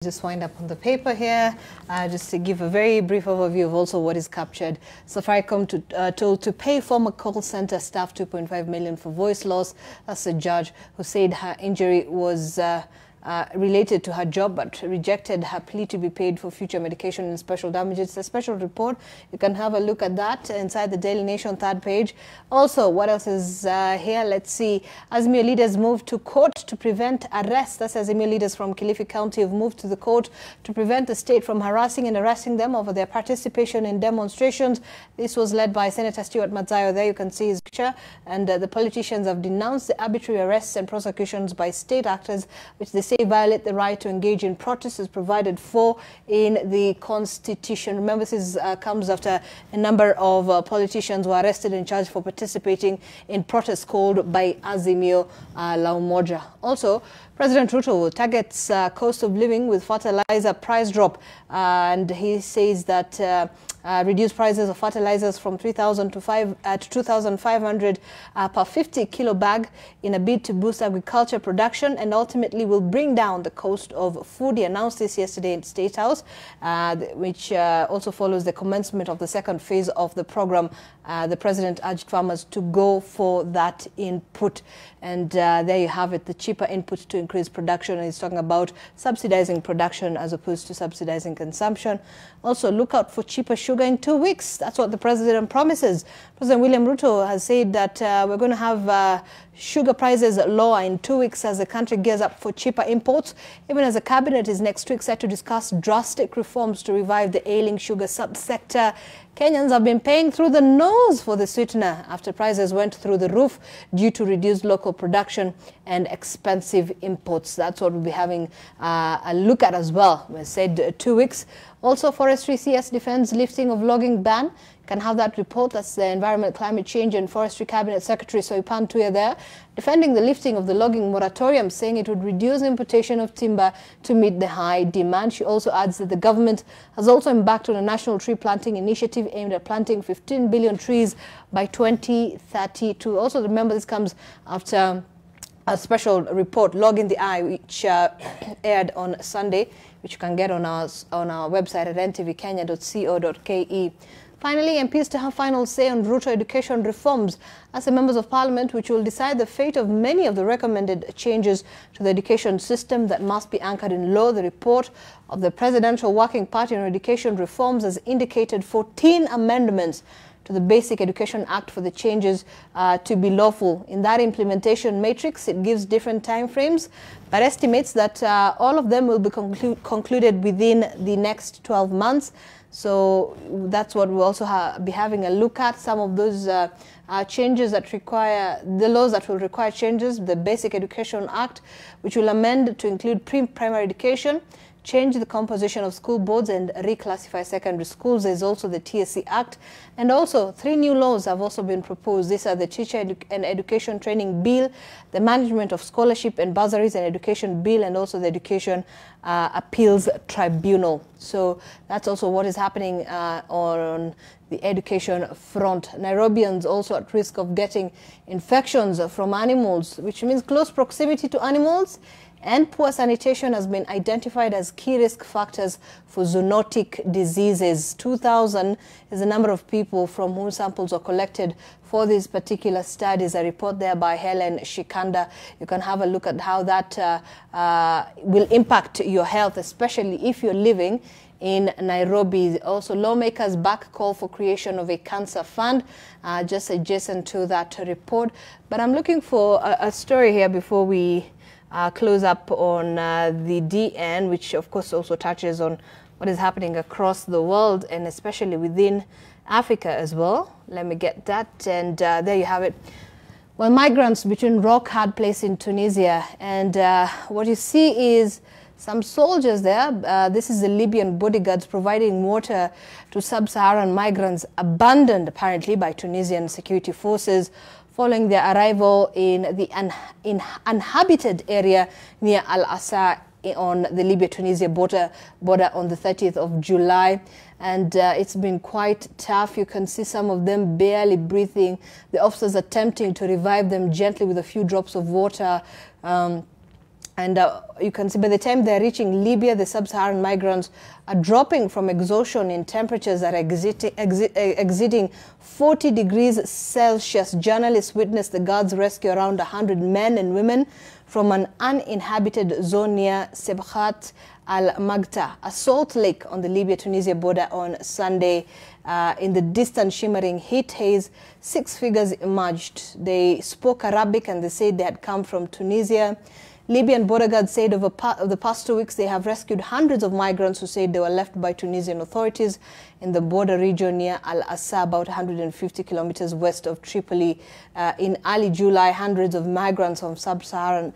Just wind up on the paper here, just to give a very brief overview of also what is captured. Safaricom told to pay former call center staff 2.5 million for voice loss. That's a judge who said her injury was related to her job, but rejected her plea to be paid for future medication and special damages. It's a special report. You can have a look at that inside the Daily Nation third page. Also, what else is here? Let's see. Azimio leaders moved to court to prevent arrest. That's Azimio leaders from Kilifi County have moved to the court to prevent the state from harassing and arresting them over their participation in demonstrations. This was led by Senator Stuart Madzayo. There you can see his picture. And the politicians have denounced the arbitrary arrests and prosecutions by state actors, which they say violate the right to engage in protests as provided for in the Constitution. Remember, this comes after a number of politicians were arrested and charged for participating in protests called by Azimio La Umoja. Also, President Ruto targets cost of living with fertilizer price drop, and he says that reduced prices of fertilizers from 3,000 to 2,500 per 50 kilo bag in a bid to boost agriculture production and ultimately will bring down the cost of food. He announced this yesterday in State House, which also follows the commencement of the second phase of the program. The president urged farmers to go for that input. And there you have it, the cheaper input to increase production. And he's talking about subsidizing production as opposed to subsidizing consumption. Also, look out for cheaper sugar in 2 weeks. That's what the president promises. President William Ruto has said that we're going to have sugar prices lower in 2 weeks as the country gears up for cheaper imports, even as the cabinet is next week set to discuss drastic reforms to revive the ailing sugar subsector. Kenyans have been paying through the nose for the sweetener after prices went through the roof due to reduced local production and expensive imports. That's what we'll be having a look at as well. We said 2 weeks. Also, Forestry CS defends lifting of logging ban. Can have that report. That's the Environment, Climate Change and Forestry Cabinet Secretary Soipan Tuya there, defending the lifting of the logging moratorium, saying it would reduce importation of timber to meet the high demand. She also adds that the government has also embarked on a national tree planting initiative aimed at planting 15 billion trees by 2032. Also, remember, this comes after a special report, Log in the Eye, which aired on Sunday, which you can get on our website at ntvkenya.co.ke. Finally, MPs to have final say on Ruto education reforms as the members of parliament, which will decide the fate of many of the recommended changes to the education system that must be anchored in law. The report of the Presidential Working Party on Education Reforms has indicated 14 amendments to the Basic Education Act for the changes to be lawful. In that implementation matrix, it gives different time frames, but estimates that all of them will be concluded within the next 12 months. So that's what we'll also be having a look at. Some of those changes that require, the laws that will require changes, the Basic Education Act, which will amend to include pre-primary education, change the composition of school boards and reclassify secondary schools. There's also the TSC Act. And also 3 new laws have also been proposed. These are the Teacher and Education Training Bill, the Management of Scholarship and Bursaries and Education Bill, and also the Education Appeals Tribunal. So that's also what is happening on the education front. Nairobians also at risk of getting infections from animals, which means close proximity to animals and poor sanitation has been identified as key risk factors for zoonotic diseases. 2,000 is the number of people from whom samples were collected for these particular studies. A report there by Helen Shikanda. You can have a look at how that will impact your health, especially if you're living in Nairobi. Also, lawmakers back call for creation of a cancer fund, just adjacent to that report. But I'm looking for a story here before we close up on the DN, which of course also touches on what is happening across the world and especially within Africa as well. Let me get that, and there you have it. Well, migrants between rock-hard place in Tunisia, and what you see is some soldiers there. This is the Libyan bodyguards providing water to sub-Saharan migrants abandoned apparently by Tunisian security forces following their arrival in the uninhabited area near Al-Asa on the Libya-Tunisia border on the 30th of July. And it's been quite tough. You can see some of them barely breathing. The officers attempting to revive them gently with a few drops of water. And you can see by the time they're reaching Libya, the sub-Saharan migrants are dropping from exhaustion in temperatures that are exceeding 40 degrees Celsius. Journalists witnessed the guards rescue around 100 men and women from an uninhabited zone near Sebhat al-Magta, a salt lake on the Libya-Tunisia border on Sunday. In the distant shimmering heat haze, 6 figures emerged. They spoke Arabic and they said they had come from Tunisia. Libyan border guards said over the past 2 weeks they have rescued hundreds of migrants who said they were left by Tunisian authorities in the border region near Al-Assa, about 150 kilometers west of Tripoli. In early July, hundreds of migrants from sub-Saharan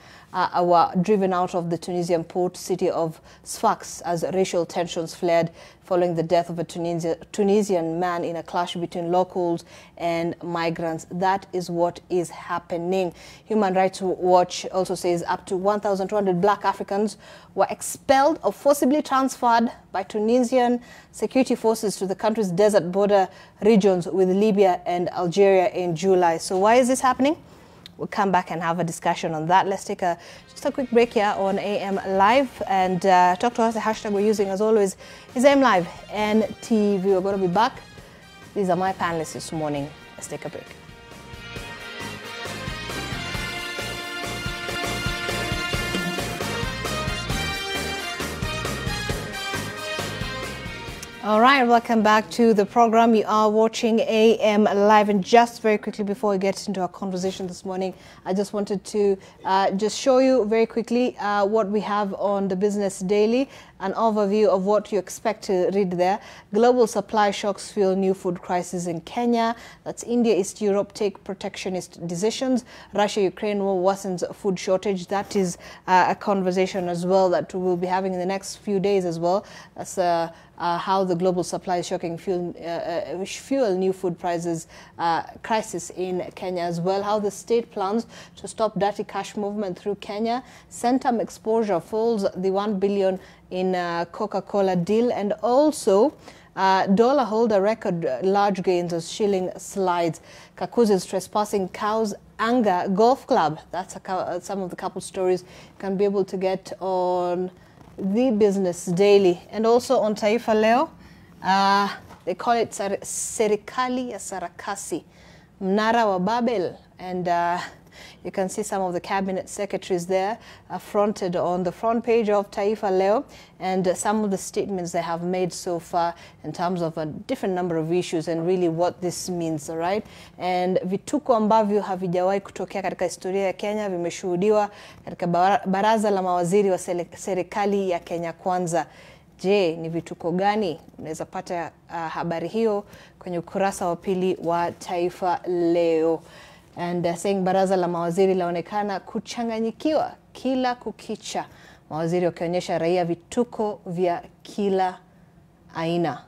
were driven out of the Tunisian port city of Sfax as racial tensions flared following the death of a Tunisian man in a clash between locals and migrants. That is what is happening. Human Rights Watch also says up to 1,200 black Africans were expelled or forcibly transferred by Tunisian security forces to the country's desert border regions with Libya and Algeria in July. So why is this happening? We'll come back and have a discussion on that. Let's take just a quick break here on AM Live and talk to us. The hashtag we're using, as always, is AM Live NTV. We're going to be back. These are my panelists this morning. Let's take a break. All right, welcome back to the program. You are watching AM Live, and just very quickly before we get into our conversation this morning, I just wanted to just show you very quickly what we have on the Business Daily, an overview of what you expect to read there. Global supply shocks fuel new food crisis in Kenya. That's India, East Europe take protectionist decisions. Russia-Ukraine war worsens food shortage. That is a conversation as well that we will be having in the next few days as well. That's how the global supply shocking fuel new food prices crisis in Kenya as well. How the state plans to stop dirty cash movement through Kenya. Centum exposure falls the $1 billion in Coca-Cola deal, and also dollar holder record large gains as shilling slides. Kakuzi's trespassing cows anger golf club. That's some of the couple stories you can be able to get on the Business Daily. And also on Taifa Leo, they call it Serikali ya Sarakasi, Mnara wa Babel. And you can see some of the cabinet secretaries there fronted on the front page of Taifa Leo, and some of the statements they have made so far in terms of a different number of issues and really what this means, all right? And vituko ambavyo havijawahi kutokea katika historia ya Kenya vimeshuhudiwa katika baraza la mawaziri wa serikali ya Kenya Kwanza. Je, ni vituko gani? Unaweza pata habari hiyo kwenye ukurasa wa pili wa Taifa Leo. And saying baraza la mawaziri laonekana kuchanganyikiwa kila kukicha. Mawaziri wakionyesha raia vituko vya kila aina.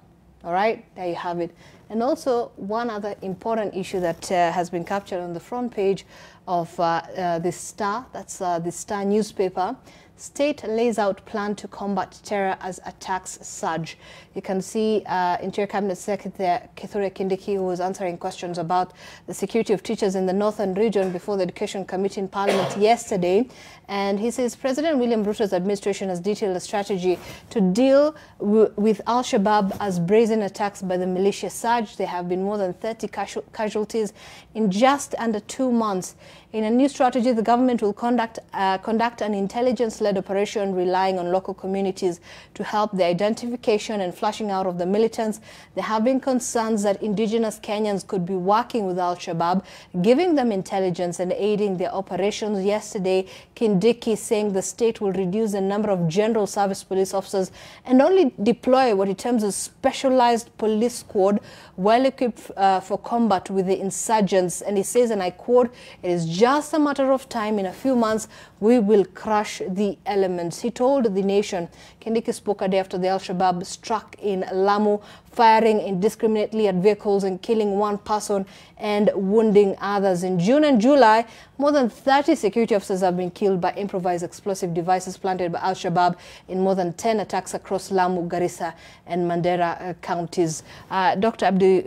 All right, there you have it. And also one other important issue that has been captured on the front page of the Star, that's the Star newspaper. State lays out plan to combat terror as attacks surge. You can see Interior Cabinet Secretary Kithure Kindiki, who was answering questions about the security of teachers in the northern region before the Education Committee in Parliament yesterday. And he says President William Ruto's administration has detailed a strategy to deal with Al-Shabaab as brazen attacks by the militia surge. There have been more than 30 casualties in just under 2 months. In a new strategy, the government will conduct an intelligence-led operation relying on local communities to help the identification and flushing out of the militants. There have been concerns that indigenous Kenyans could be working with Al-Shabaab, giving them intelligence and aiding their operations. Yesterday, Kindiki saying the state will reduce the number of general service police officers and only deploy what he terms as specialized police squad, well equipped for combat with the insurgents. And he says, and I quote, "It is just a matter of time. In a few months, we will crush the elements." He told the nation. Kindiki spoke a day after the Al-Shabaab struck in Lamu, firing indiscriminately at vehicles and killing one person and wounding others. In June and July, more than 30 security officers have been killed by improvised explosive devices planted by Al-Shabaab in more than 10 attacks across Lamu, Garissa and Mandera counties. Dr. Abdi,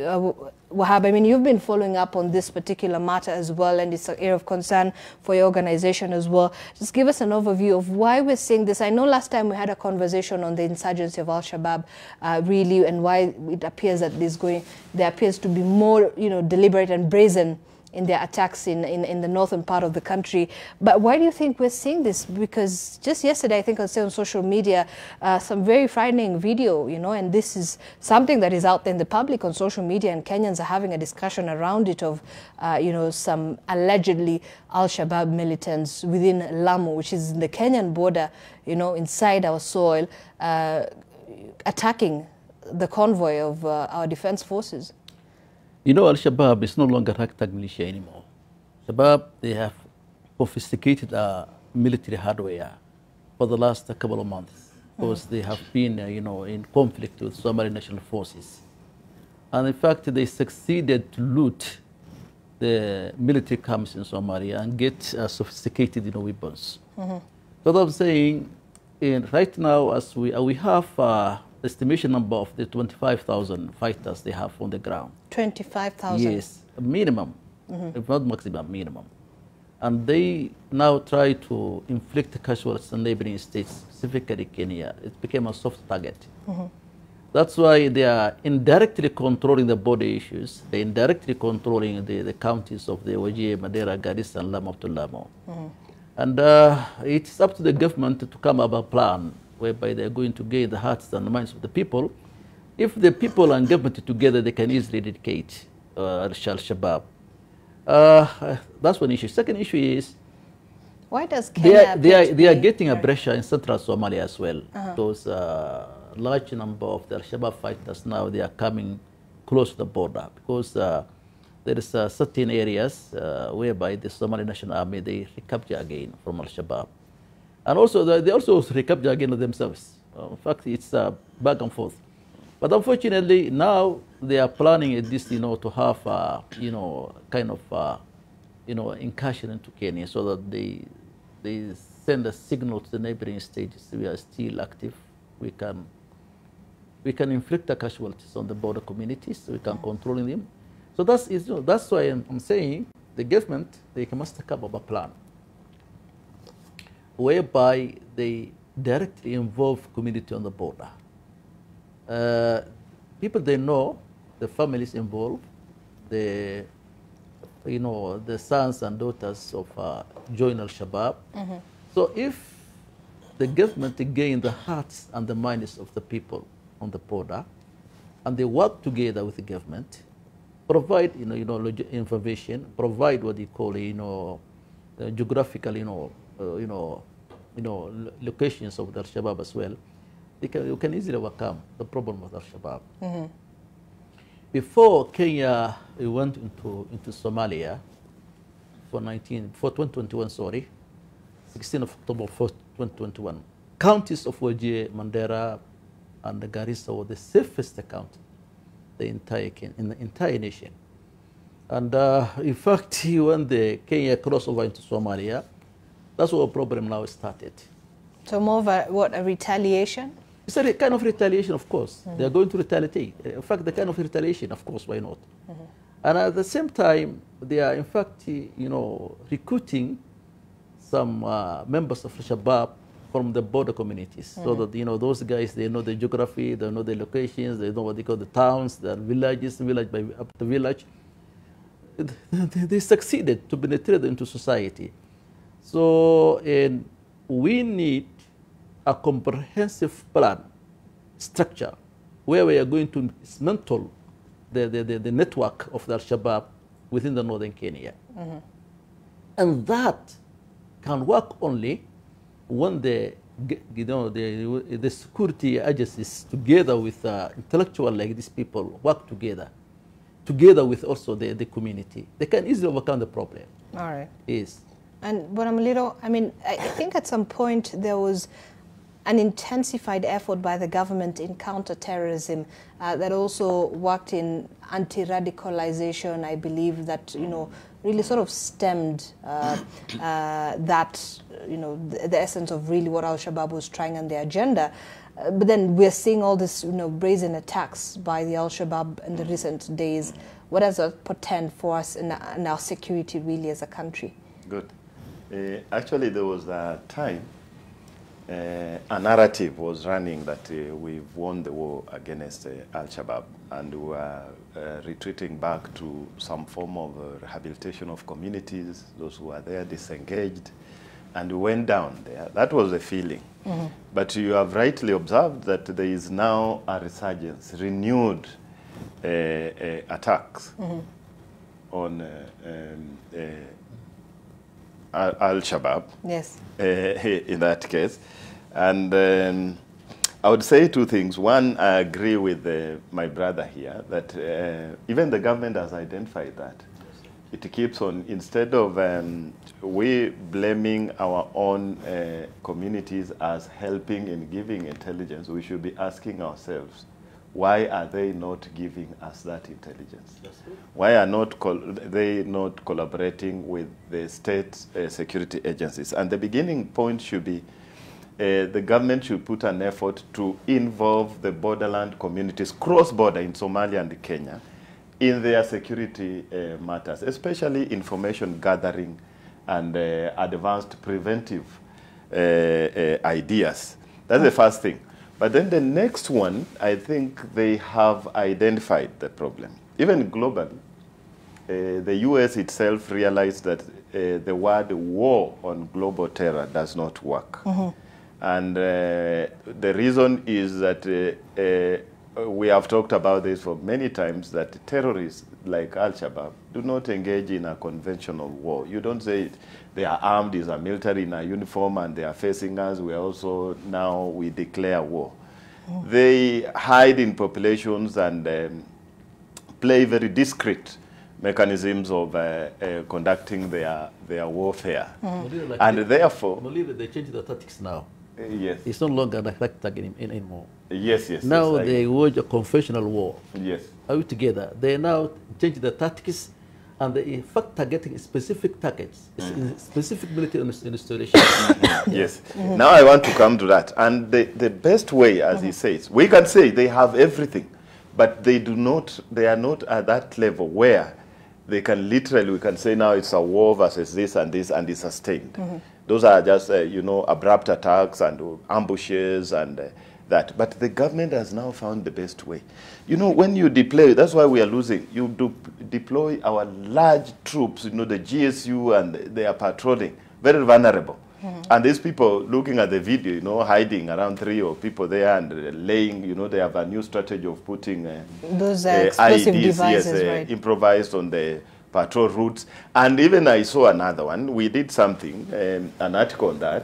Wahab, I mean, you've been following up on this particular matter as well, and it's an area of concern for your organization as well. Just give us an overview of why we're seeing this. I know last time we had a conversation on the insurgency of Al-Shabaab, really, and why it appears that there appears to be more, deliberate and brazen in their attacks in the northern part of the country. But why do you think we're seeing this? Because just yesterday, I think I saw on social media some very frightening video, and this is something that is out there in the public on social media, and Kenyans are having a discussion around it of, some allegedly Al-Shabaab militants within Lamu, which is in the Kenyan border, inside our soil, attacking the convoy of our defense forces. Al-Shabaab is no longer ragtag militia anymore. Shabaab, they have sophisticated military hardware for the last couple of months because they have been, in conflict with Somali national forces. And in fact, they succeeded to loot the military camps in Somalia and get sophisticated, weapons. So what I'm saying, right now, as we have estimation number of the 25,000 fighters they have on the ground. 25,000? Yes, minimum, if not maximum, minimum. And they now try to inflict casualties on neighboring states, specifically Kenya. It became a soft target. That's why they are indirectly controlling the border issues. They're indirectly controlling the counties of the Wajir, Madera, Garissa, and Lamu to Lamu. And it's up to the government to come up with a plan whereby they're going to gain the hearts and the minds of the people. If the people and government together, they can easily eradicate Al-Shabaab. That's one issue. Second issue is, why does Kenya they are getting a pressure in central Somalia as well. Those large number of the Al-Shabaab fighters now, they are coming close to the border because there is certain areas whereby the Somali National Army, they recapture again from Al-Shabaab. And also, they also recapture again themselves. In fact, it's back and forth. But unfortunately, now they are planning this, to have, kind of, incursion into Kenya so that they send a signal to the neighboring states. We are still active. We can inflict the casualties on the border communities. We can control them. So that's why I'm saying the government, they must come up a plan whereby they directly involve community on the border. People, they know the families involved, the sons and daughters of join Al-Shabaab. So if the government gain the hearts and the minds of the people on the border, and they work together with the government, provide information, provide what they call geographical locations of the Al-Shabaab as well, you can easily overcome the problem with Al-Shabaab. Before Kenya went into Somalia for 2021, 16 of October 2021, counties of Wajir, Mandera, and the Garissa were the safest county in the entire nation. And in fact, when the Kenya crossed over into Somalia, that's what the problem now started. So more of a retaliation? It's a kind of retaliation, of course. They are going to retaliate. In fact, the kind of retaliation, of course, why not? And at the same time, they are, in fact, recruiting some members of Al-Shabaab from the border communities, so that those guys, they know the geography, they know the locations, they know what they call the towns, the villages, village by up to village. They succeeded to penetrate into society. So we need a comprehensive plan, structure, where we are going to dismantle the network of the Al-Shabaab within the northern Kenya. And that can work only when the security agencies, together with intellectuals like these people, work together with also the community. They can easily overcome the problem. All right. Yes. And I think at some point there was an intensified effort by the government in counter-terrorism that also worked in anti-radicalization, I believe, that, really sort of stemmed that, the essence of really what Al-Shabaab was trying on their agenda. But then we're seeing all this, brazen attacks by the Al-Shabaab in the recent days. What does that portend for us in our security really as a country? Good. Actually, there was a time a narrative was running that we've won the war against Al-Shabaab, and we were retreating back to some form of rehabilitation of communities, those who are there disengaged, and we went down there. That was the feeling. Mm-hmm. But you have rightly observed that there is now a resurgence, renewed attacks mm-hmm. on Al-Shabaab. Yes. In that case. And I would say two things. One, I agree with my brother here that even the government has identified that. It keeps on, instead of we blaming our own communities as helping in giving intelligence, we should be asking ourselves, why are they not giving us that intelligence? Why are they not collaborating with the state security agencies? And the beginning point should be the government should put an effort to involve the borderland communities, cross-border in Somalia and Kenya, in their security matters, especially information gathering and advanced preventive ideas. That's the first thing. But then the next one, I think they have identified the problem. Even globally, the US itself realized that the word war on global terror does not work. Mm-hmm. And the reason is that we have talked about this for many times, that terrorists like Al-Shabaab do not engage in a conventional war. You don't say they are armed, is a military in a uniform, and they are facing us. We also now we declare war. Oh. They hide in populations and play very discreet mechanisms of conducting their warfare. Mm. And therefore, I believe they changed the tactics now. Yes. It's no longer a direct target anymore. Yes, yes. Now yes, they wage a conventional war. Yes. Are we together? They now change the tactics, and they in fact targeting specific targets, specific military installation. Yes. Mm-hmm. Now I want to come to that. And the best way, as he says, we can say they have everything, but they are not at that level where they can literally, we can say now it's a war versus this, and it's sustained. Mm-hmm. Those are just, abrupt attacks and ambushes and that. But the government has now found the best way. When you deploy, that's why we are losing. You deploy our large troops, the GSU, and they are patrolling, very vulnerable. Mm-hmm. And these people looking at the video, hiding around 3 or people there and laying, they have a new strategy of putting those explosive IEDs, devices, right. Improvised on the patrol routes. And even I saw another one. We did something, an article on that.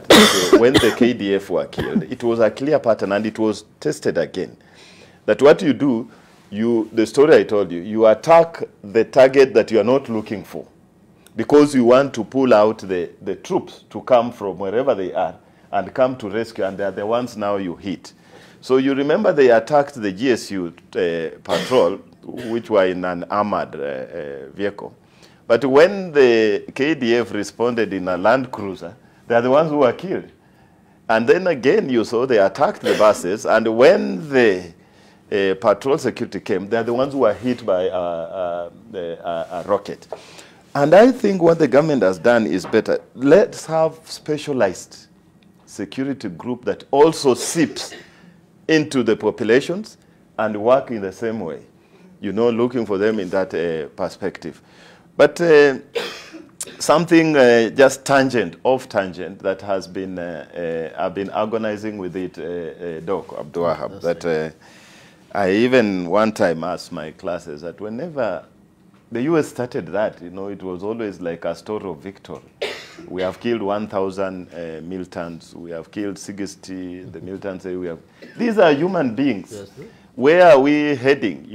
When the KDF were killed, it was a clear pattern, and it was tested again. That what you do, the story I told you, you attack the target that you are not looking for, because you want to pull out the troops to come from wherever they are and come to rescue, and they are the ones now you hit. So you remember they attacked the GSU patrol, which were in an armored vehicle. But when the KDF responded in a Land Cruiser, they are the ones who were killed. And then again, you saw they attacked the buses, and when the patrol security came, they are the ones who were hit by a rocket. And I think what the government has done is better. Let's have specialized security group that also seeps into the populations and work in the same way, looking for them in that perspective. But something just off tangent that has been, I've been agonizing with it, Doc Abdulwahab, that I even one time asked my classes that whenever the US started that, it was always like a story of victory. We have killed 1,000 militants. We have killed 60. The militants say we have. These are human beings. Yes, sir. Where are we heading?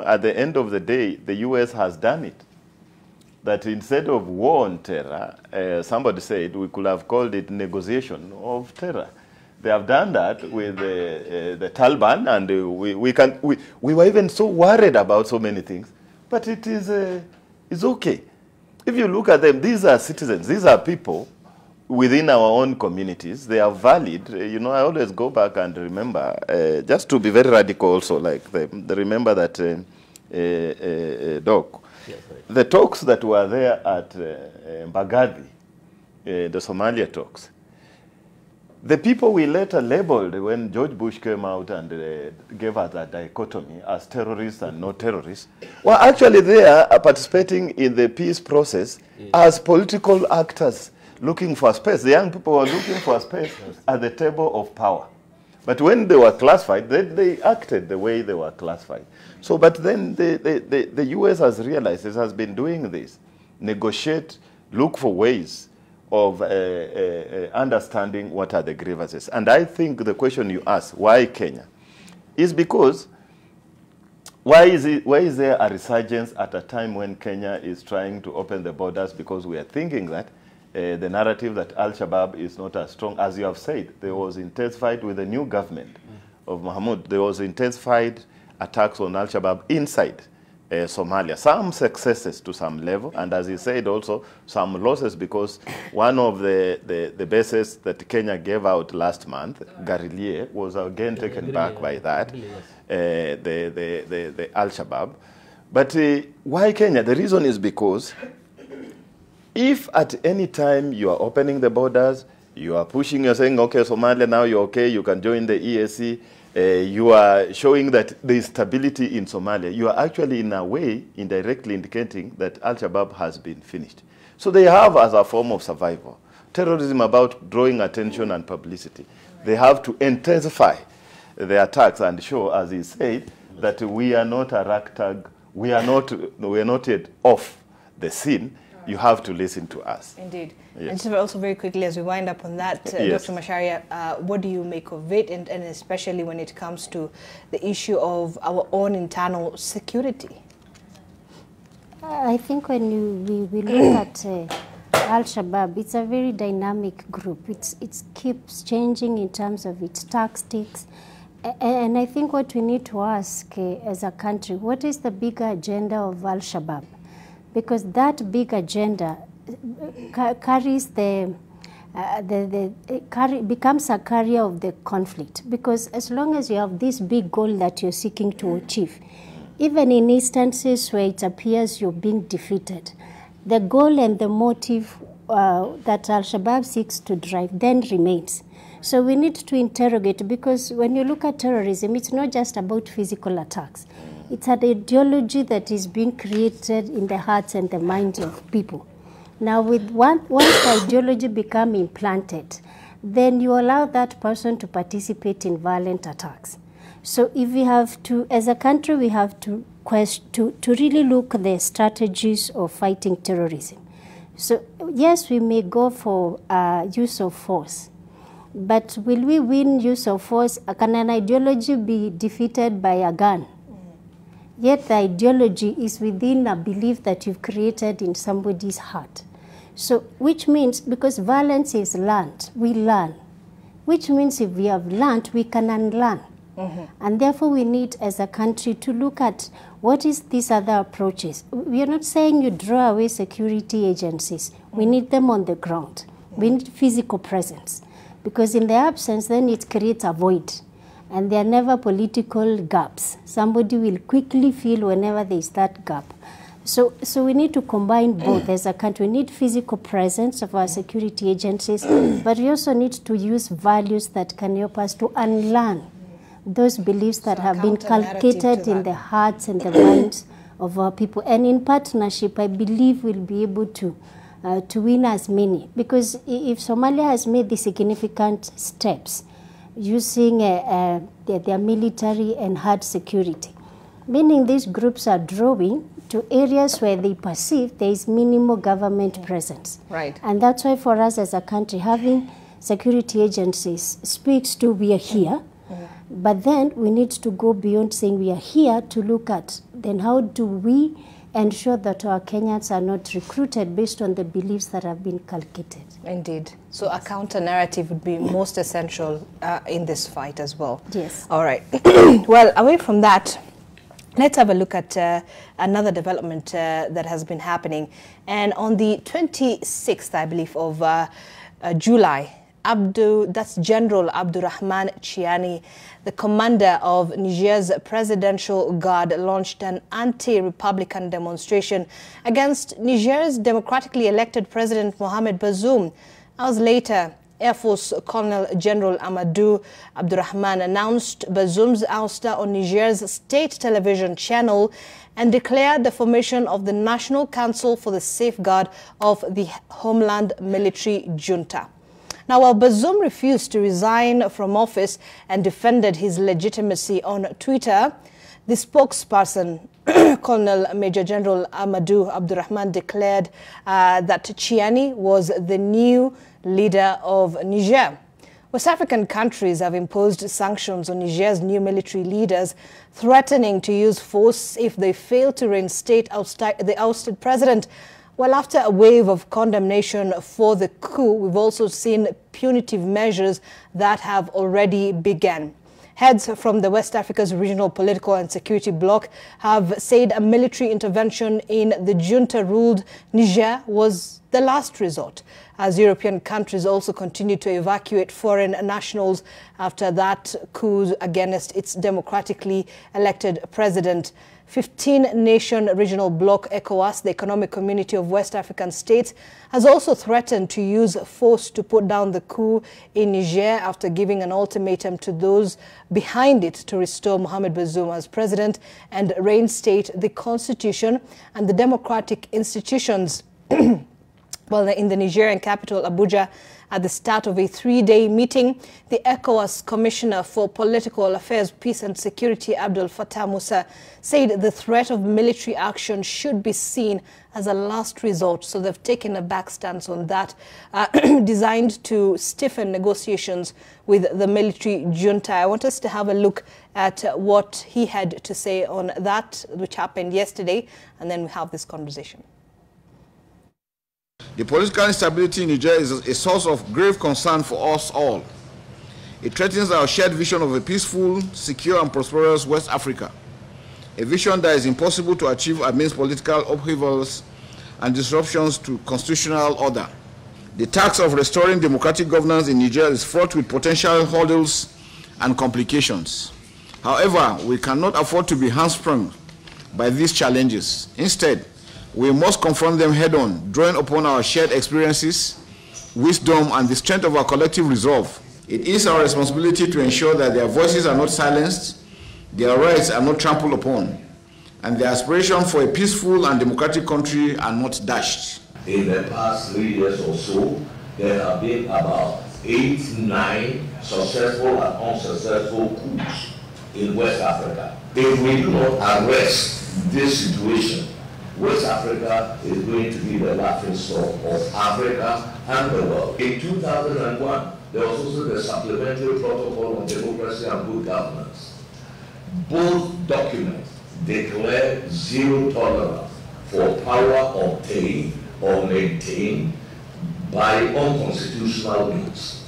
At the end of the day, the US has done it. That instead of war on terror, somebody said we could have called it negotiation of terror. They have done that with the Taliban, and we were even so worried about so many things. But it is it's okay. If you look at them, these are citizens. These are people within our own communities, they are valid. You know, I always go back and remember, just to be very radical also, like remember that Doc, yes, right. The talks that were there at Mbagathi, the Somalia talks, the people we later labeled when George Bush came out and gave us a dichotomy as terrorists and no terrorists, were actually there participating in the peace process as political actors looking for space. The young people were looking for space at the table of power. But when they were classified, they acted the way they were classified. So, but then the US has realized it has been doing this, negotiate, look for ways of understanding what are the grievances. And I think the question you asked, why Kenya, is because why is there a resurgence at a time when Kenya is trying to open the borders? Because we are thinking that the narrative that Al-Shabaab is not as strong as you have said. There was intensified with the new government of Mahmoud. There was intensified attacks on Al-Shabaab inside Somalia. Some successes to some level, and as he said also, some losses, because one of the bases that Kenya gave out last month, Garilie, was again taken back by that, the Al-Shabaab. But why Kenya? The reason is because if at any time you are opening the borders, you are pushing, you're saying, okay, Somalia, now you're okay, you can join the EAC, you are showing that there is stability in Somalia, you are actually in a way indirectly indicating that Al-Shabaab has been finished. So they have as a form of survival. Terrorism about drawing attention and publicity. They have to intensify the attacks and show, as he said, that we are not a ragtag, we are not yet off the scene. You have to listen to us. Indeed. Yes. And just also very quickly, as we wind up on that, yes. Dr. Macharia, what do you make of it, and especially when it comes to the issue of our own internal security? I think when we look at Al-Shabaab, it's a very dynamic group. It keeps changing in terms of its tactics. And I think what we need to ask as a country, what is the bigger agenda of Al-Shabaab? Because that big agenda carries becomes a carrier of the conflict. Because as long as you have this big goal that you're seeking to achieve, even in instances where it appears you're being defeated, the goal and the motive that Al-Shabaab seeks to drive then remains. So we need to interrogate, because when you look at terrorism, it's not just about physical attacks. It's an ideology that is being created in the hearts and the minds of people. Now, once the ideology becomes implanted, then you allow that person to participate in violent attacks. So if we have to, as a country, we have to really look at the strategies of fighting terrorism. So yes, we may go for use of force, but will we win use of force? Can an ideology be defeated by a gun? Yet the ideology is within a belief that you've created in somebody's heart. So, which means, because violence is learned, we learn. Which means if we have learned, we can unlearn. And therefore we need, as a country, to look at what is these other approaches. We are not saying you draw away security agencies. We need them on the ground. We need physical presence. Because in their absence, then it creates a void. And there are never political gaps. Somebody will quickly feel whenever there is that gap. So we need to combine both as a country. We need physical presence of our security agencies, but we also need to use values that can help us to unlearn those beliefs that have been cultivated in the hearts and the minds of our people. And in partnership, I believe we'll be able to win as many. Because if Somalia has made the significant steps, using their military and hard security, meaning these groups are drawing to areas where they perceive there is minimal government presence. Right. And that's why for us as a country, having security agencies speaks to we are here, but then we need to go beyond saying we are here to look at then how do we ensure that our Kenyans are not recruited based on the beliefs that have been cultivated. Indeed. So a counter-narrative would be most essential in this fight as well. Yes. All right. Well, away from that, let's have a look at another development that has been happening. And on the 26th, I believe, of July, that's General Abdurrahman Chiani, the commander of Niger's Presidential Guard, launched an anti-Republican demonstration against Niger's democratically elected President Mohamed Bazoum. Hours later, Air Force Colonel General Amadou Abdurrahman announced Bazoum's ouster on Niger's state television channel and declared the formation of the National Council for the Safeguard of the Homeland Military Junta. Now, while Bazoum refused to resign from office and defended his legitimacy on Twitter, the spokesperson, Colonel Major General Amadou Abdurrahman, declared that Chiani was the new leader of Niger. West African countries have imposed sanctions on Niger's new military leaders, threatening to use force if they fail to reinstate the ousted president. Well, after a wave of condemnation for the coup, we've also seen punitive measures that have already begun. Heads from the West Africa's regional political and security bloc have said a military intervention in the junta-ruled Niger was the last resort, as European countries also continue to evacuate foreign nationals after that coup against its democratically elected president. 15-nation regional bloc ECOWAS, the Economic Community of West African States, has also threatened to use force to put down the coup in Niger after giving an ultimatum to those behind it to restore Mohamed Bazoum as president and reinstate the constitution and the democratic institutions. Well, in the Nigerian capital, Abuja, at the start of a 3-day meeting, the ECOWAS Commissioner for Political Affairs, Peace and Security, Abdel Fattah Musa, said the threat of military action should be seen as a last resort. So they've taken a back stance on that, designed to stiffen negotiations with the military junta. I want us to have a look at what he had to say on that, which happened yesterday, and then we have this conversation. The political instability in Niger is a source of grave concern for us all. It threatens our shared vision of a peaceful, secure and prosperous West Africa, a vision that is impossible to achieve amidst political upheavals and disruptions to constitutional order. The task of restoring democratic governance in Niger is fraught with potential hurdles and complications. However, we cannot afford to be hamstrung by these challenges. Instead, we must confront them head-on, drawing upon our shared experiences, wisdom, and the strength of our collective resolve. It is our responsibility to ensure that their voices are not silenced, their rights are not trampled upon, and their aspirations for a peaceful and democratic country are not dashed. In the past 3 years or so, there have been about 8, 9 successful and unsuccessful coups in West Africa. If we do not arrest this situation, West Africa is going to be the laughing stock of Africa and the world. In 2001, there was also the Supplementary Protocol on Democracy and Good Governance. Both documents declare zero tolerance for power obtained or maintained by unconstitutional means.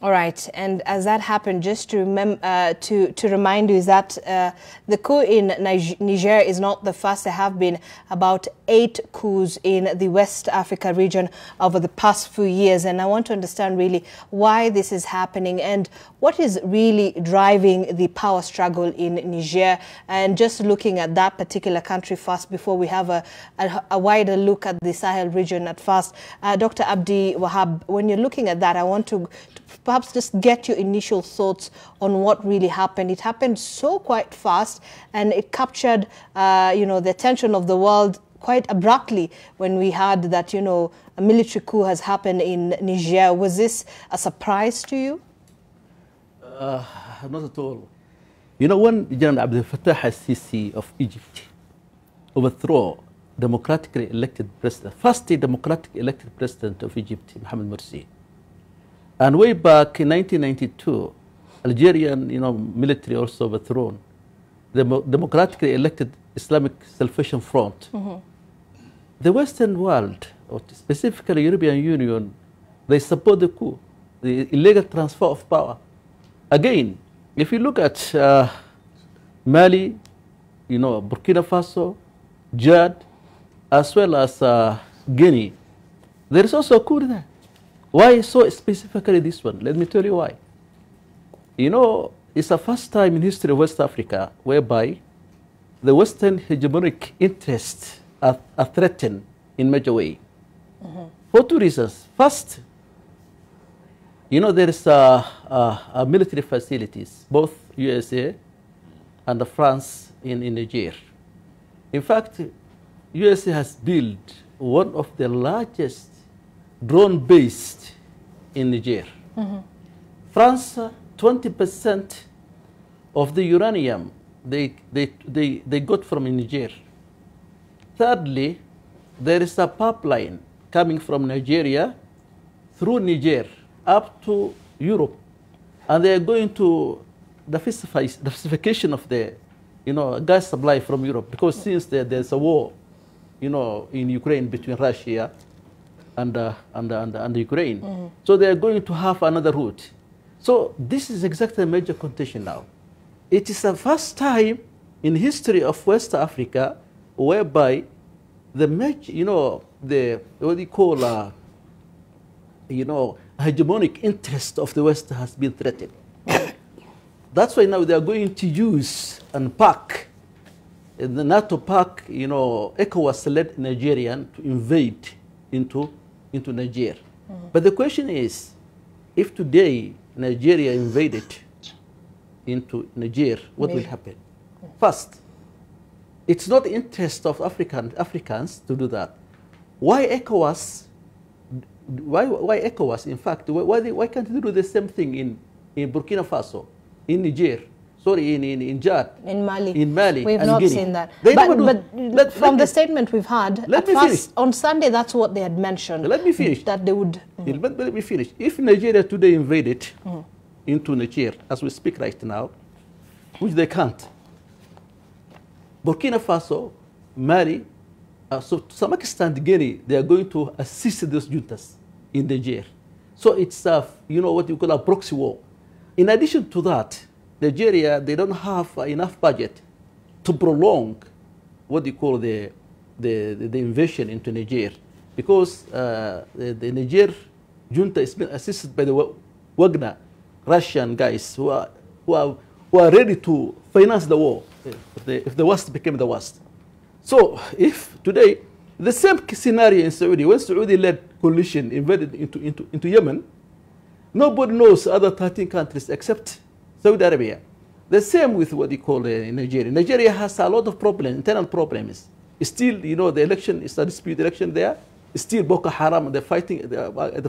All right, and as that happened, just to remind you is that the coup in Niger is not the first. There have been about 8 coups in the West Africa region over the past few years, and I want to understand really why this is happening and what is really driving the power struggle in Niger. And just looking at that particular country first before we have a wider look at the Sahel region at first. Dr. Abdi Wahab, when you're looking at that, I want to perhaps just get your initial thoughts on what really happened. It happened so quite fast, and it captured, the attention of the world quite abruptly when we heard that, a military coup has happened in Niger. Was this a surprise to you? Not at all. When General Abdel Fattah al-Sisi of Egypt overthrew democratically elected president, first democratically elected president of Egypt, Mohamed Morsi, and way back in 1992, Algerian, military also overthrown the democratically elected Islamic Salvation Front. Mm-hmm. The Western world, or specifically European Union, they support the coup, the illegal transfer of power. Again, if you look at Mali, Burkina Faso, Chad, as well as Guinea, There is also a coup there. Why so specifically this one? Let me tell you why. You know, it's the first time in history of West Africa whereby the Western hegemonic interests are threatened in major way. For two reasons. First, you know, there is military facilities, both USA and France in Niger. In fact, USA has built one of the largest drone based in Niger. France, 20% of the uranium they got from Niger. Thirdly, there is a pipeline coming from Nigeria through Niger up to Europe, and they are going to diversification of the, you know, gas supply from Europe, because since there's a war, you know, in Ukraine between Russia and Ukraine, so they are going to have another route. So this is exactly a major contention now. It is the first time in history of West Africa whereby the major, you know, the what you call, you know, hegemonic interest of the West has been threatened. That's why now they are going to use and pack, the NATO pack, you know, ECOWAS-led Nigerian to invade into Niger. But the question is, if today Nigeria invaded into Niger, what will happen? First, it's not the interest of Africans to do that. Why ECOWAS? Why ECOWAS? In fact, why can't they do the same thing in Burkina Faso, in Niger, sorry, in Chad, in Mali? We've and not Guinea. seen that. But from the statement we've had, let me finish. On Sunday, that's what they had mentioned. Let me finish. That they would. Let me finish. If Nigeria today invaded into Niger, as we speak right now, which they can't, Burkina Faso, Mali, so to some extent, Guinea, they are going to assist those juntas in Niger. So it's you know, what you call a proxy war. In addition to that, Nigeria, they don't have enough budget to prolong what you call the invasion into Niger, because the Niger junta is being assisted by the Wagner Russian guys who are ready to finance the war if the West became the West. So if today the same scenario in Saudi, when Saudi-led coalition invaded into Yemen, nobody knows other 13 countries except Saudi Arabia. The same with what you call Nigeria. Nigeria has a lot of problems, internal problems. Still, you know, the election is a dispute election there. Still, Boko Haram, they're fighting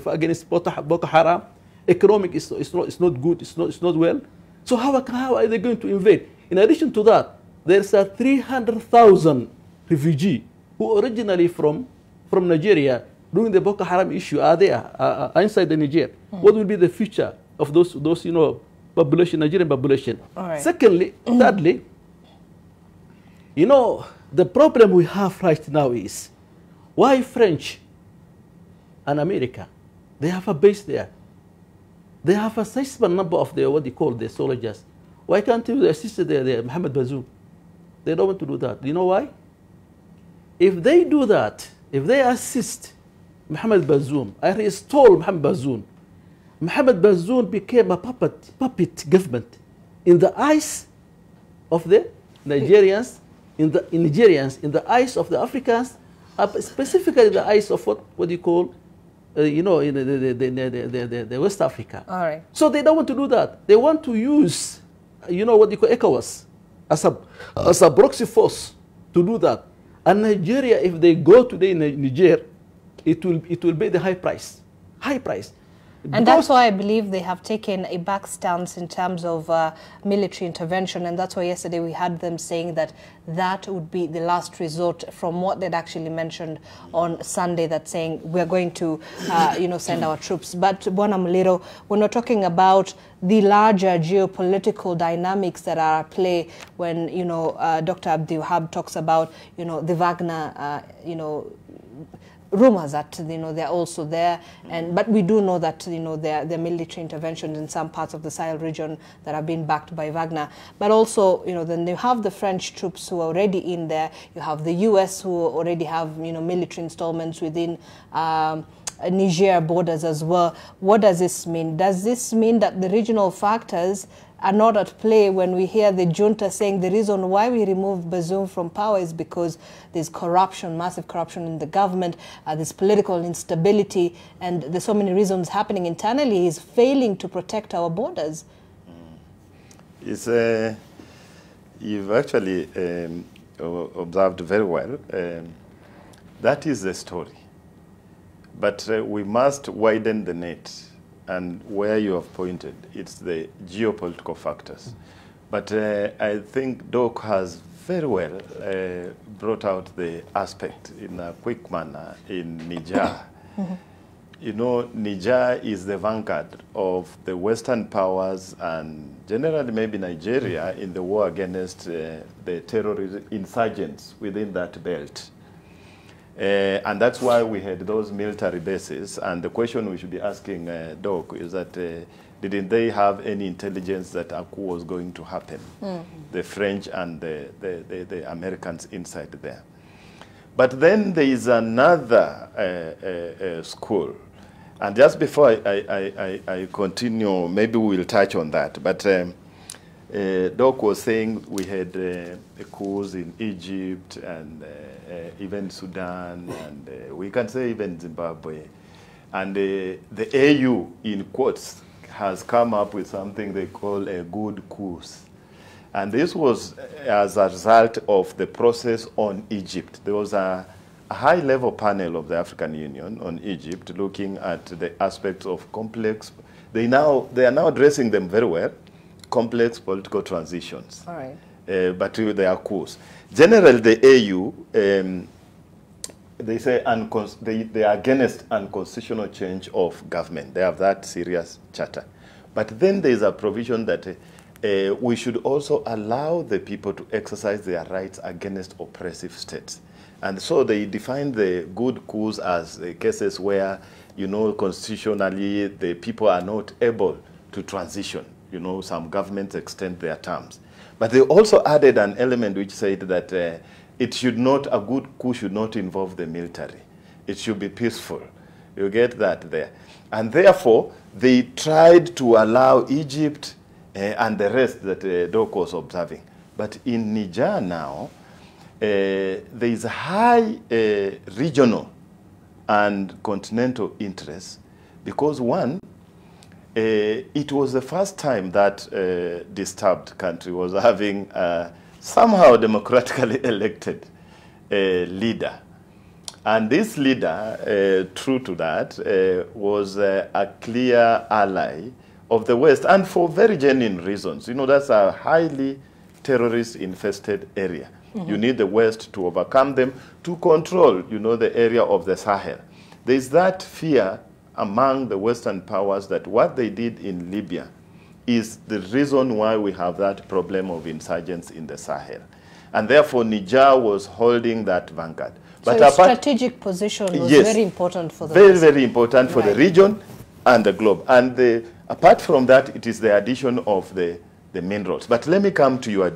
against Boko Haram. Economic is not good, it's not well. So how are they going to invade? In addition to that, there's a 300,000 refugee who originally from Nigeria during the Boko Haram issue are there inside the Niger. What will be the future of those you know, population, Nigerian population? Right. Secondly, thirdly, you know, the problem we have right now is why French and America, they have a base there. They have a sizable number of what they call the soldiers. Why can't they assist the Mohamed Bazoum? They don't want to do that. Do you know why? If they do that, if they assist Mohamed Bazoum, I restore Mohamed Bazoum became a puppet government in the eyes of the Nigerians, in the eyes of the Africans, specifically the eyes of what you call, you know, in the West Africa. All right. So they don't want to do that. They want to use, you know, what you call ECOWAS as a proxy force to do that. And Nigeria, if they go today in Niger, it will be the high price. And that's why I believe they have taken a back stance in terms of military intervention. And that's why yesterday we had them saying that that would be the last resort from what they'd actually mentioned on Sunday, that saying we're going to, you know, send our troops. But Bwana Muliro, when we're talking about the larger geopolitical dynamics that are at play, when, you know, Dr. Abdiwahab talks about, you know, the Wagner, you know, rumors that, you know, they're also there, but we do know that, you know, there are military interventions in some parts of the Sahel region that have been backed by Wagner. But also, you know, then you have the French troops who are already in there. You have the US who already have, you know, military installments within Niger borders as well. What does this mean? Does this mean that the regional factors are not at play when we hear the junta saying the reason why we removed Bazoum from power is because there's corruption, massive corruption in the government, there's political instability, and there's so many reasons happening internally. He's failing to protect our borders. It's, you've actually observed very well. That is the story. But we must widen the net. And where you have pointed, it's the geopolitical factors. But I think Doc has very well brought out the aspect in a quick manner in Niger. You know, Niger is the vanguard of the Western powers and generally maybe Nigeria in the war against the terrorist insurgents within that belt. And that's why we had those military bases. And the question we should be asking Doc is that didn't they have any intelligence that a coup was going to happen? The French and the Americans inside there. But then there is another school. And just before I continue, maybe we will touch on that. But Doc was saying we had coups in Egypt and even Sudan, and we can say even Zimbabwe. And the AU, in quotes, has come up with something they call a good coups. And this was as a result of the process on Egypt. There was a high-level panel of the African Union on Egypt looking at the aspects of complex, they are now addressing them very well, complex political transitions. All right. But they are coups. Generally, the AU, they say they are against unconstitutional change of government. They have that serious charter. But then there is a provision that we should also allow the people to exercise their rights against oppressive states. And so they define the good coups as cases where, you know, constitutionally the people are not able to transition. You know, some governments extend their terms. But they also added an element which said that it should not, a good coup should not involve the military. It should be peaceful. You get that there. And therefore, they tried to allow Egypt and the rest that Doc was observing. But in Niger now, there is a high regional and continental interest because one, it was the first time that disturbed country was having somehow democratically elected leader. And this leader, true to that, was a clear ally of the West, and for very genuine reasons. You know, that's a highly terrorist-infested area. You need the West to overcome them, to control, you know, the area of the Sahel. There's that fear among the Western powers that what they did in Libya is the reason why we have that problem of insurgents in the Sahel. And therefore, Niger was holding that vanguard. But so strategic position was very important for the West. Very important for the region and the globe. And apart from that, it is the addition of the minerals. But let me come to your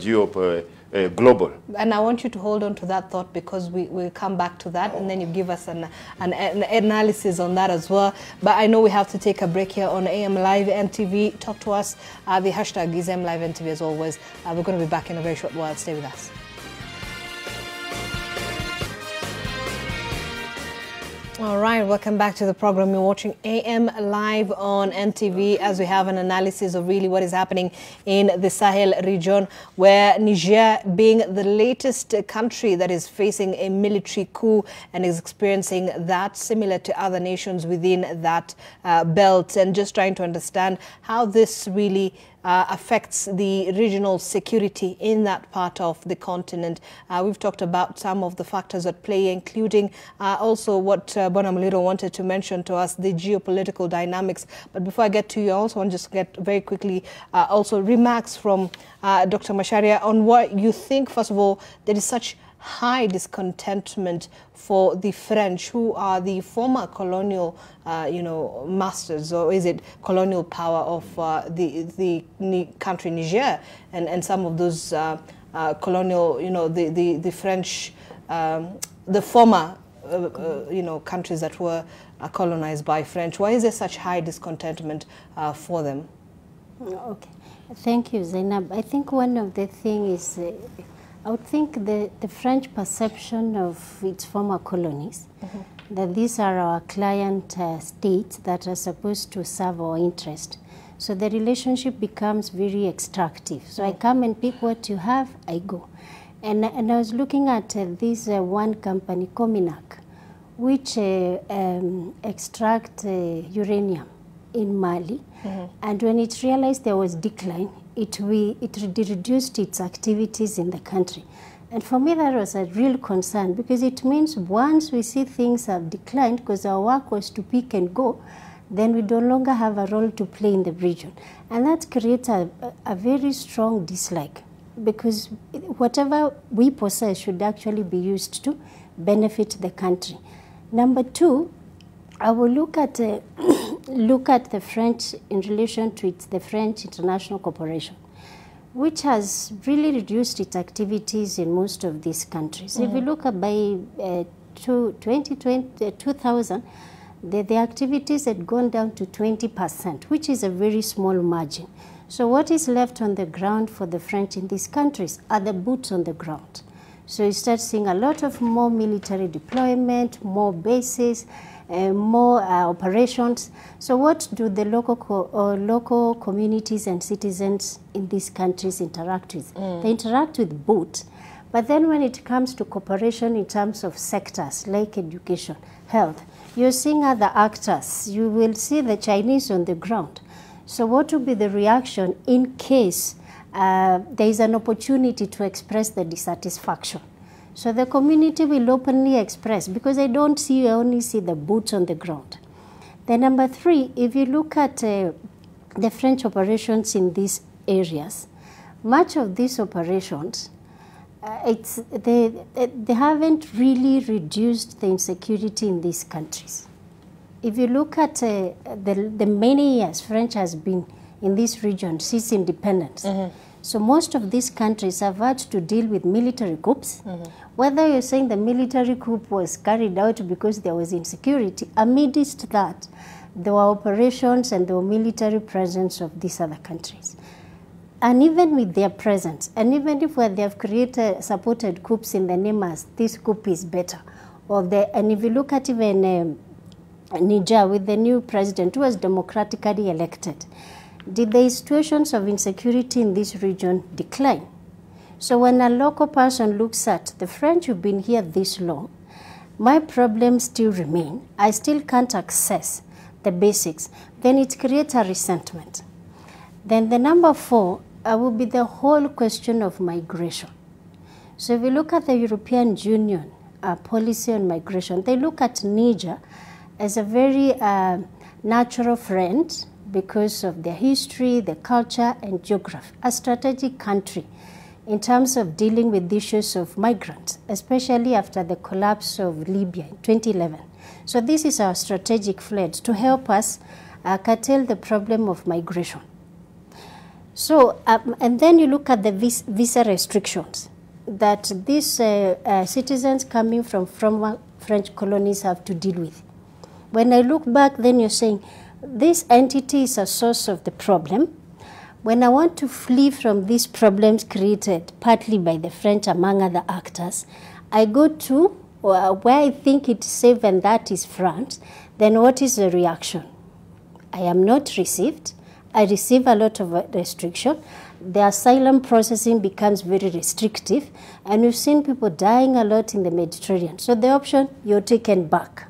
global. And I want you to hold on to that thought because we'll come back to that and then you give us an analysis on that as well. But I know we have to take a break here on AM Live NTV. Talk to us. The hashtag is AM Live NTV as always. We're going to be back in a very short while. Stay with us. All right, welcome back to the program. You're watching AM Live on NTV as we have an analysis of really what is happening in the Sahel region, where Niger, being the latest country that is facing a military coup and is experiencing that similar to other nations within that belt, and just trying to understand how this really affects the regional security in that part of the continent. We've talked about some of the factors at play, including also what Bona Muliro wanted to mention to us, the geopolitical dynamics. But before I get to you, I also want to just get very quickly also remarks from Dr. Macharia on what you think. First of all, there is such high discontentment for the French, who are the former colonial, masters, or is it colonial power of the country Niger, and some of those colonial, the French, the former countries that were colonized by French. Why is there such high discontentment for them? Okay, thank you, Zainab. I think one of the things is, I would think the French perception of its former colonies, that these are our client states that are supposed to serve our interest. So the relationship becomes very extractive. So I come and pick what you have, I go. And I was looking at this one company, Cominac, which extract uranium in Mali. And when it realized there was decline, it reduced its activities in the country. And for me, that was a real concern, because it means once we see things have declined, because our work was to pick and go, then we no longer have a role to play in the region. And that creates a very strong dislike, because whatever we possess should actually be used to benefit the country. Number two, I will look at the French in relation to the French International Corporation, which has really reduced its activities in most of these countries. If you look at by 2000, the activities had gone down to 20%, which is a very small margin. So what is left on the ground for the French in these countries are the boots on the ground. So you start seeing a lot of more military deployment, more bases, more operations. So what do the local communities and citizens in these countries interact with? They interact with boots. But then when it comes to cooperation in terms of sectors like education, health, you're seeing other actors. You will see the Chinese on the ground. So what will be the reaction in case there is an opportunity to express the dissatisfaction? So the community will openly express, because I only see the boots on the ground. Then number three, if you look at the French operations in these areas, much of these operations, they haven't really reduced the insecurity in these countries. If you look at the many years French has been in this region since independence, so most of these countries have had to deal with military coups. Whether you're saying the military coup was carried out because there was insecurity, amidst that, there were operations and there were military presence of these other countries. And even with their presence, and even if they have supported coups in the name as this coup is better, and if you look at even Niger with the new president who was democratically elected, did the situations of insecurity in this region decline? So when a local person looks at the French who've been here this long, my problems still remain, I still can't access the basics, then it creates a resentment. Then the number four will be the whole question of migration. So if you look at the European Union policy on migration, they look at Niger as a very natural friend because of their history, their culture, and geography, a strategic country in terms of dealing with issues of migrants, especially after the collapse of Libya in 2011. So this is our strategic pledge to help us curtail the problem of migration. So, and then you look at the visa restrictions that these citizens coming from French colonies have to deal with. When I look back, then you're saying, this entity is a source of the problem. When I want to flee from these problems created partly by the French, among other actors, I go to where I think it's safe, and that is France. Then what is the reaction? I am not received. I receive a lot of restriction. The asylum processing becomes very restrictive, and we've seen people dying a lot in the Mediterranean. So the option, you're taken back.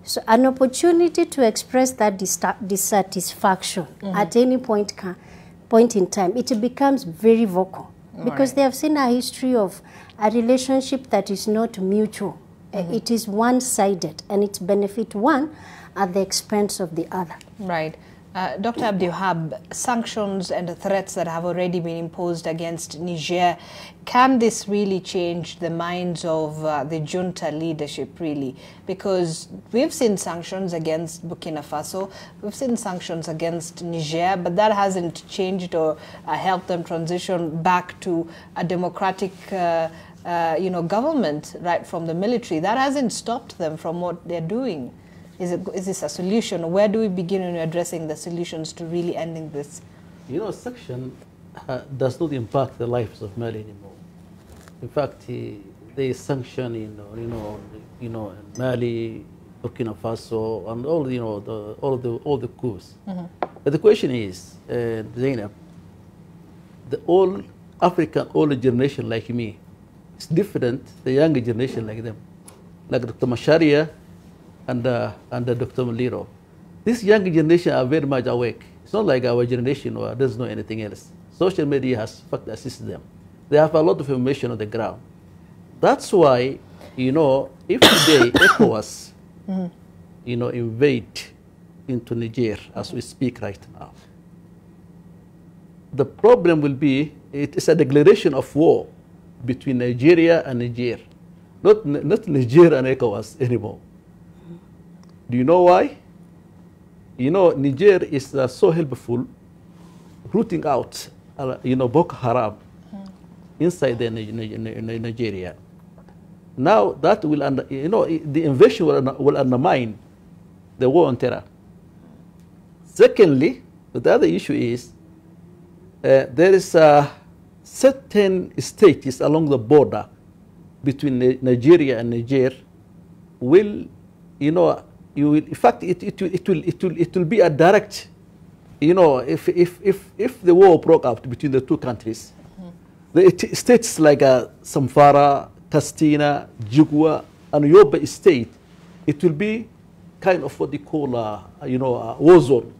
So an opportunity to express that dissatisfaction at any point in time, it becomes very vocal, because they have seen a history of a relationship that is not mutual. It is one-sided, and it benefits one at the expense of the other. Right. Dr. Abdiwahab, sanctions and the threats that have already been imposed against Niger, can this really change the minds of the junta leadership, really? Because we've seen sanctions against Burkina Faso, we've seen sanctions against Niger, but that hasn't changed or helped them transition back to a democratic government, right from the military. That hasn't stopped them from what they're doing. Is this a solution? Where do we begin in addressing the solutions to really ending this? Sanction does not impact the lives of Mali anymore. In fact, they sanction, Mali, Burkina Faso, and all the coups. Mm-hmm. But the question is, Zainab, the old African older generation like me is different. The younger generation like them, like Dr. Macharia and Dr. Muliro. This younger generation are very much awake. It's not like our generation or doesn't know anything else. Social media has assisted them. They have a lot of information on the ground. That's why, if today ECOWAS, invade into Niger as we speak right now, the problem will be it is a declaration of war between Nigeria and Niger, not Niger and ECOWAS anymore. Do you know why? Niger is so helpful rooting out, Boko Haram inside Nigeria. Now that will, the invasion will undermine the war on terror. Secondly, the other issue is there is certain states along the border between Nigeria and Niger will, in fact, it will be a direct, if the war broke out between the two countries, the states like Samfara, Castina, Jigua, and Yobe state, it will be kind of what they call a war zone.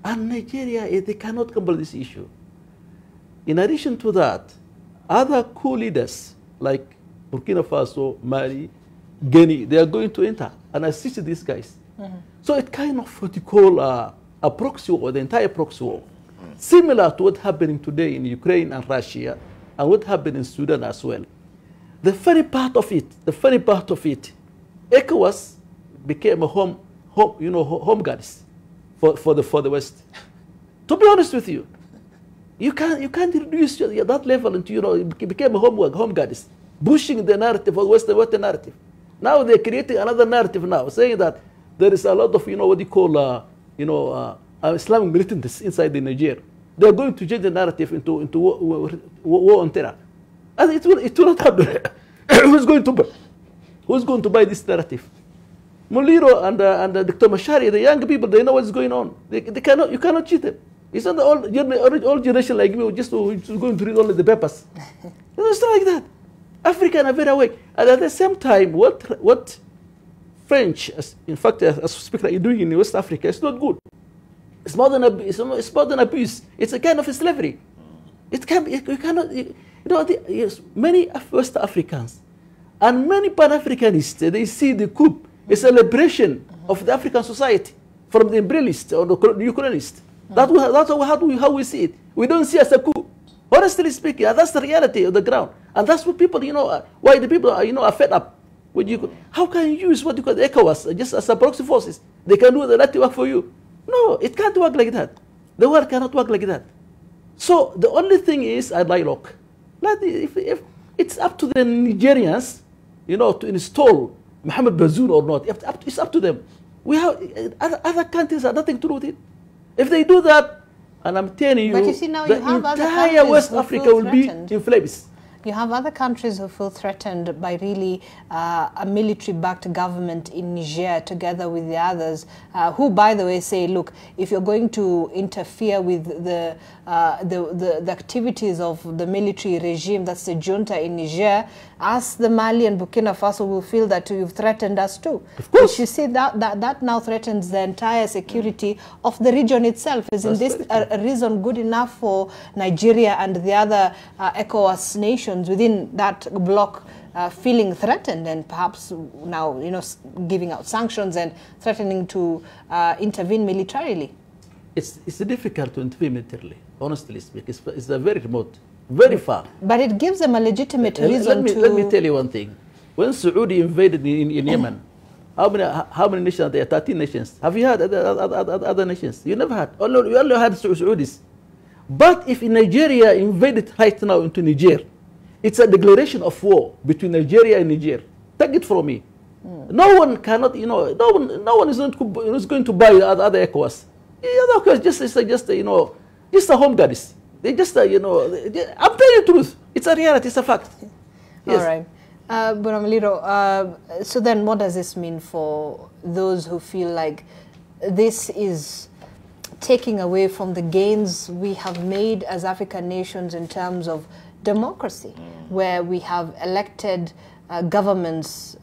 And Nigeria, they cannot cover this issue. In addition to that, other coup leaders like Burkina Faso, Mali, Guinea, they are going to enter and assist these guys. Mm-hmm. So it kind of what you call a proxy war, the entire proxy war. Mm-hmm. Similar to what's happening today in Ukraine and Russia, and what happened in Sudan as well. The funny part of it, ECOWAS became a home guards for the West. To be honest with you, you can't reduce that level into it became a home guards, pushing the narrative of Western narrative. Now they're creating another narrative now, saying that there is a lot of what you call Islamic militants inside the Niger. They're going to change the narrative into war on terror, and it will not happen. Who's going to buy this narrative? Muliro and Dr. Macharia, the young people, they know what's going on. You cannot cheat them. It's not the old generation like me who's going to read only the papers. It's not like that. Africans are very awake. And at the same time, what French, in fact, as speaker, are doing in West Africa, it's not good. It's more than abuse. It's a kind of slavery. Many West Africans and many Pan-Africanists, they see the coup as a liberation of the African society from the imperialists or the Ukrainists. That's how we see it. We don't see it as a coup. Honestly speaking, that's the reality of the ground. And that's what people, why the people are fed up. How can you use what you call the ECOWAS just as a proxy forces? They can do the dirty work for you. No, it can't work like that. The world cannot work like that. So the only thing is a dialogue. If it's up to the Nigerians, to install Mohamed Bazoum or not, it's up to them. We have other countries have nothing to do with it. If they do that, and I'm telling you, the entire West Africa will be in flames. You have other countries who feel threatened by really a military-backed government in Niger, together with the others, who, by the way, say, look, if you're going to interfere with the activities of the military regime, that's the junta in Niger, us, the Mali and Burkina Faso, will feel that you've threatened us too. Of course. But you see, that now threatens the entire security of the region itself. Isn't this a reason good enough for Nigeria and the other ECOWAS nations within that bloc feeling threatened, and perhaps now giving out sanctions and threatening to intervene militarily? It's difficult to intervene militarily, honestly speaking. It's very remote, very far. But it gives them a legitimate reason to... Let me tell you one thing. When Saudi invaded in Yemen, how many nations are there? 13 nations. Have you had other nations? You never had. You only had Saudis. But if Nigeria invaded right now into Niger, It's a declaration of war between Nigeria and Niger. Take it from me. No one cannot, you know, no one is going to buy other ECOWAS. The other ECOWAS just you know, just a home guards. They just, you know, I'm telling you the truth. It's a reality. It's a fact. Yes. All right. Bunamaliro, so then what does this mean for those who feel like this is taking away from the gains we have made as African nations in terms of democracy, where we have elected governments,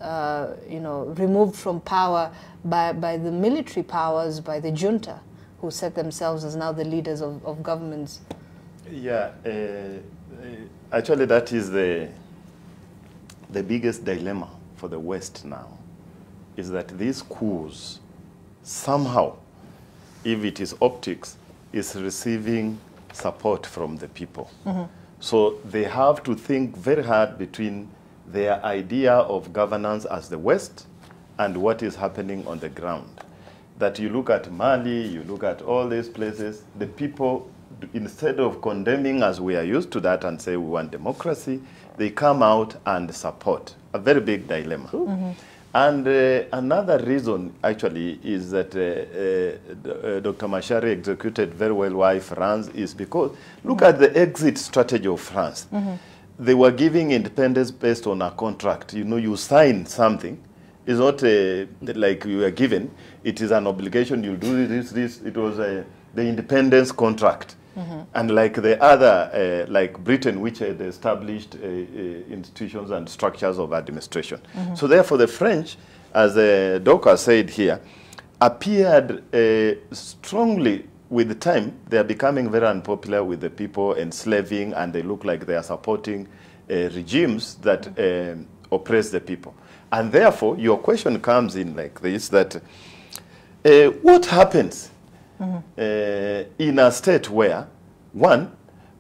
you know, removed from power by the military powers, by the junta, who set themselves as now the leaders of governments? Yeah, actually that is the biggest dilemma for the West now, is that these coups somehow, if it is optics, is receiving support from the people. So they have to think very hard between their idea of governance as the West and what is happening on the ground. That you look at Mali, you look at all these places, the people, instead of condemning as we are used to that and say we want democracy, they come out and support. A very big dilemma. And another reason, actually, is that Dr. Machar executed very well why France is because, look at the exit strategy of France. They were giving independence based on a contract. You know, you sign something. It's not like you were given. It is an obligation. You'll do this. It was the independence contract. And like the other, like Britain, which had established institutions and structures of administration. So therefore, the French, as Doka said here, appeared strongly with the time. They are becoming very unpopular with the people, enslaving, and they look like they are supporting regimes that oppress the people. And therefore, your question comes in like this, that what happens in a state where, one,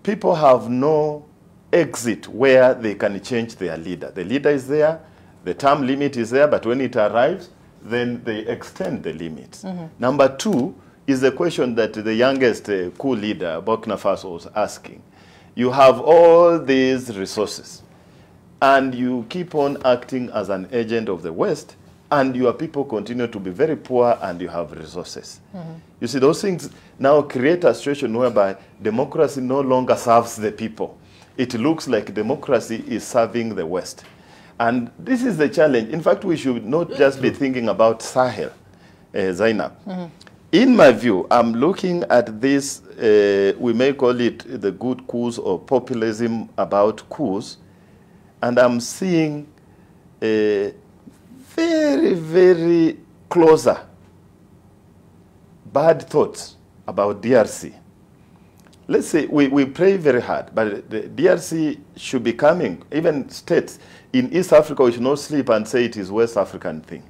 people have no exit where they can change their leader. The leader is there, the term limit is there, but when it arrives, then they extend the limits. Number two is the question that the youngest coup leader, Burkina Faso, was asking. You have all these resources, and you keep on acting as an agent of the West, and your people continue to be very poor and you have resources. You see, those things now create a situation whereby democracy no longer serves the people. It looks like democracy is serving the West. And this is the challenge. In fact, we should not just be thinking about Sahel, Zainab. In my view, I'm looking at this, we may call it the good coups or populism about coups, and I'm seeing very, very closer bad thoughts about DRC. Let's say we pray very hard, but the DRC should be coming, even states in East Africa, we should not sleep and say it is West African thing.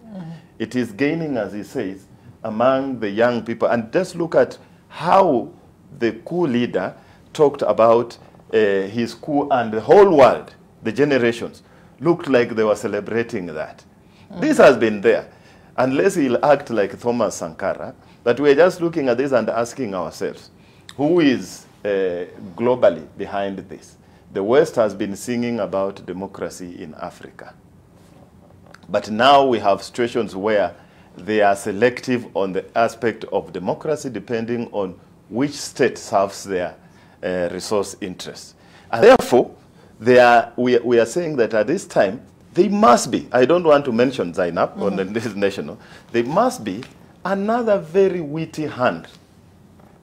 It is gaining, as he says, among the young people. And just look at how the coup leader talked about his coup, and the whole world, the generations, looked like they were celebrating that. This has been there. Unless he'll act like Thomas Sankara, but we're just looking at this and asking ourselves, who is globally behind this? The West has been singing about democracy in Africa. But now we have situations where they are selective on the aspect of democracy depending on which state serves their resource interests. And therefore, we are saying that at this time, they must be, I don't want to mention Zainab on this national, there must be another very witty hand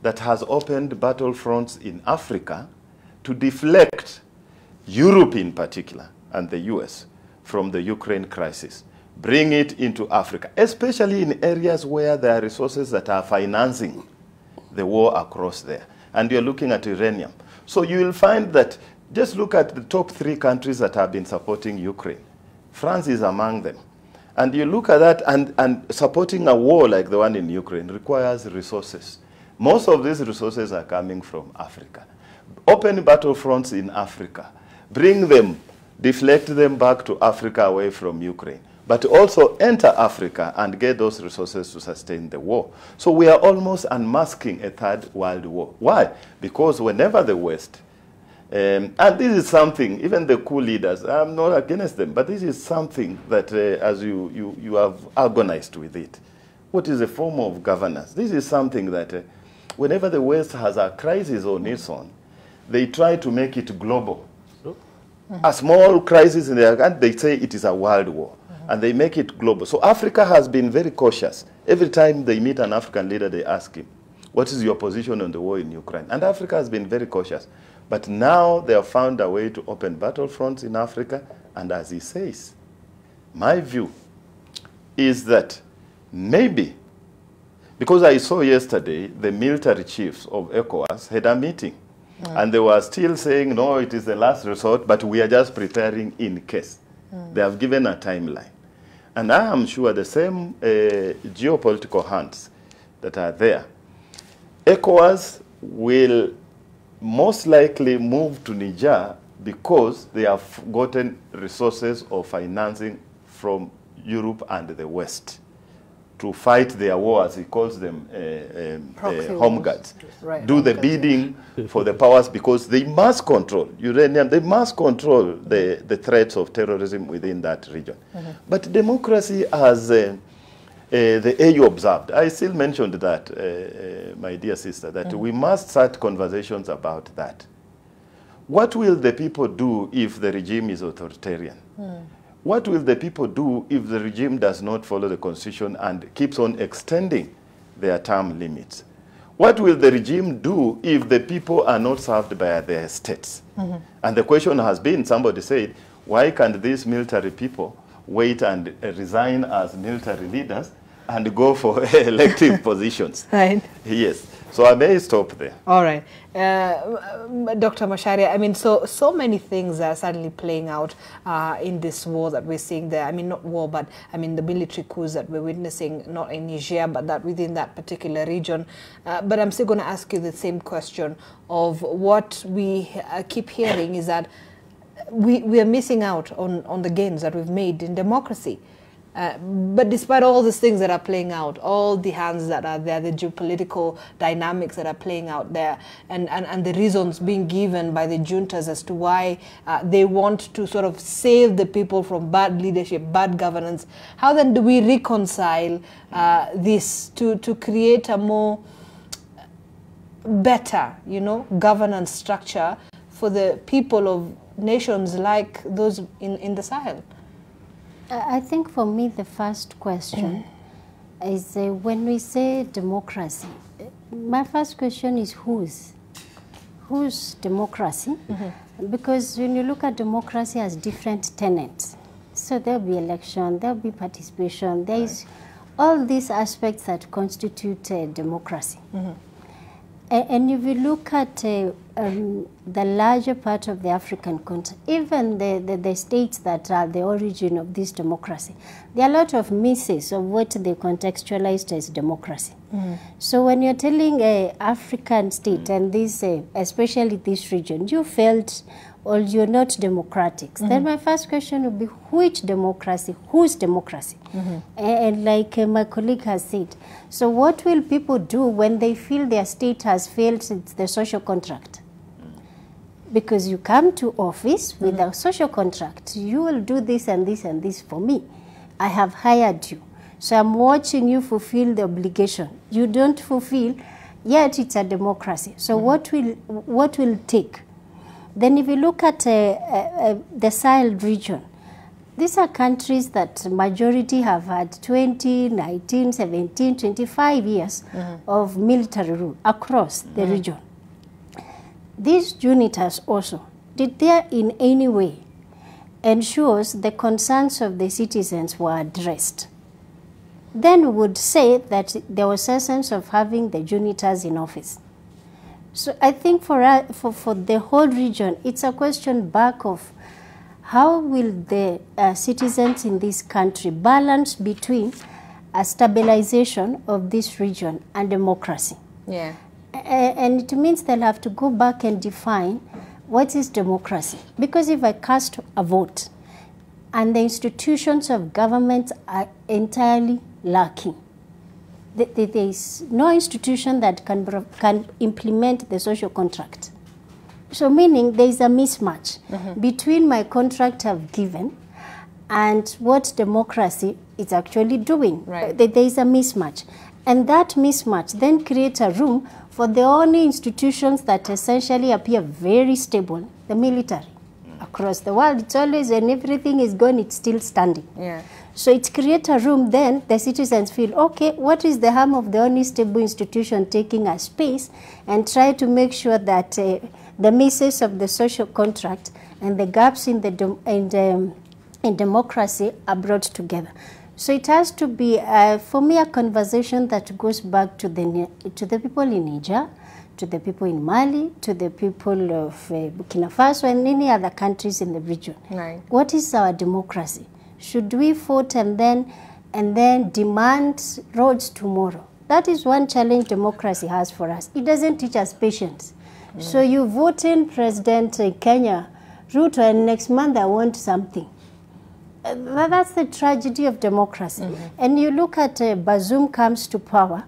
that has opened battlefronts in Africa to deflect Europe in particular and the US from the Ukraine crisis, bring it into Africa, especially in areas where there are resources that are financing the war across there. And you're looking at uranium. So you will find that, just look at the top 3 countries that have been supporting Ukraine. France is among them. And you look at that, and supporting a war like the one in Ukraine requires resources. Most of these resources are coming from Africa. Open battlefronts in Africa. Bring them, deflect them back to Africa away from Ukraine. But also enter Africa and get those resources to sustain the war. So we are almost unmasking a third world war. Why? Because whenever the West And this is something, even the coup leaders, I'm not against them, but this is something that as you have agonized with it. What is a form of governance? This is something that whenever the West has a crisis on its own, they try to make it global. A small crisis in their country, they say it is a world war, and they make it global. So Africa has been very cautious. Every time they meet an African leader, they ask him, what is your position on the war in Ukraine? And Africa has been very cautious. But now they have found a way to open battlefronts in Africa, and as he says, my view is that maybe, because I saw yesterday the military chiefs of ECOWAS had a meeting, and they were still saying, no, it is the last resort, but we are just preparing in case. They have given a timeline. And I am sure the same geopolitical hands that are there, ECOWAS will most likely move to Niger because they have gotten resources or financing from Europe and the West to fight their war, as he calls them, home guards. Right, do the bidding for the powers, because they must control uranium, they must control the threats of terrorism within that region. But democracy, as the AU observed, I still mentioned that, my dear sister, that we must start conversations about that. What will the people do if the regime is authoritarian? What will the people do if the regime does not follow the constitution and keeps on extending their term limits? What will the regime do if the people are not served by their states? And the question has been, somebody said, why can't these military people wait and resign as military leaders and go for elective positions? Right. Yes. So I may stop there. All right. Dr. Macharia, I mean, so many things are suddenly playing out in this war that we're seeing there. I mean, not war, but I mean the military coups that we're witnessing, not in Niger, but that within that particular region. But I'm still going to ask you the same question of what we keep hearing is that we are missing out on the gains that we've made in democracy. But despite all these things that are playing out, all the hands that are there, the geopolitical dynamics that are playing out there, and the reasons being given by the juntas as to why they want to sort of save the people from bad leadership, bad governance, how then do we reconcile this to create a more better, governance structure for the people of nations like those in the Sahel? I think for me the first question is when we say democracy, my first question is whose democracy? Because when you look at democracy as different tenets, so there'll be election, there'll be participation, there is all these aspects that constitute democracy. And if you look at the larger part of the African continent, even the states that are the origin of this democracy, there are a lot of misses of what they contextualized as democracy. So when you're telling an African state, and this, especially this region, you felt or you're not democratic, then my first question would be, which democracy, whose democracy? And like my colleague has said, so what will people do when they feel their state has failed the social contract? Because you come to office with a social contract, you will do this and this and this for me. I have hired you, so I'm watching you fulfill the obligation. You don't fulfill, yet it's a democracy. So what will take? Then if you look at the Sahel region, these are countries that majority have had 20, 19, 17, 25 years of military rule across the region. These UNITAS also, did they in any way ensures the concerns of the citizens were addressed? Then we would say that there was a sense of having the UNITAS in office. So I think for the whole region, it's a question back of how will the citizens in this country balance between a stabilization of this region and democracy. Yeah. And it means they'll have to go back and define what is democracy. Because if I cast a vote and the institutions of government are entirely lacking, there is no institution that can implement the social contract. So meaning there is a mismatch between my contract I've given and what democracy is actually doing. Right. There is a mismatch. And that mismatch then creates a room for the only institutions that essentially appear very stable, the military. Across the world, it's always when everything is gone, it's still standing. Yeah. So it creates a room, then the citizens feel, okay, what is the harm of the only stable institution taking a space, and try to make sure that the misses of the social contract and the gaps in the in democracy are brought together. So it has to be, for me, a conversation that goes back to the people in Niger, to the people in Mali, to the people of Burkina Faso and any other countries in the region. Right. What is our democracy? Should we vote and then demand roads tomorrow? That is one challenge democracy has for us. It doesn't teach us patience. So you vote in President Kenya, Ruto, and next month I want something. That's the tragedy of democracy. And you look at Bazoum comes to power.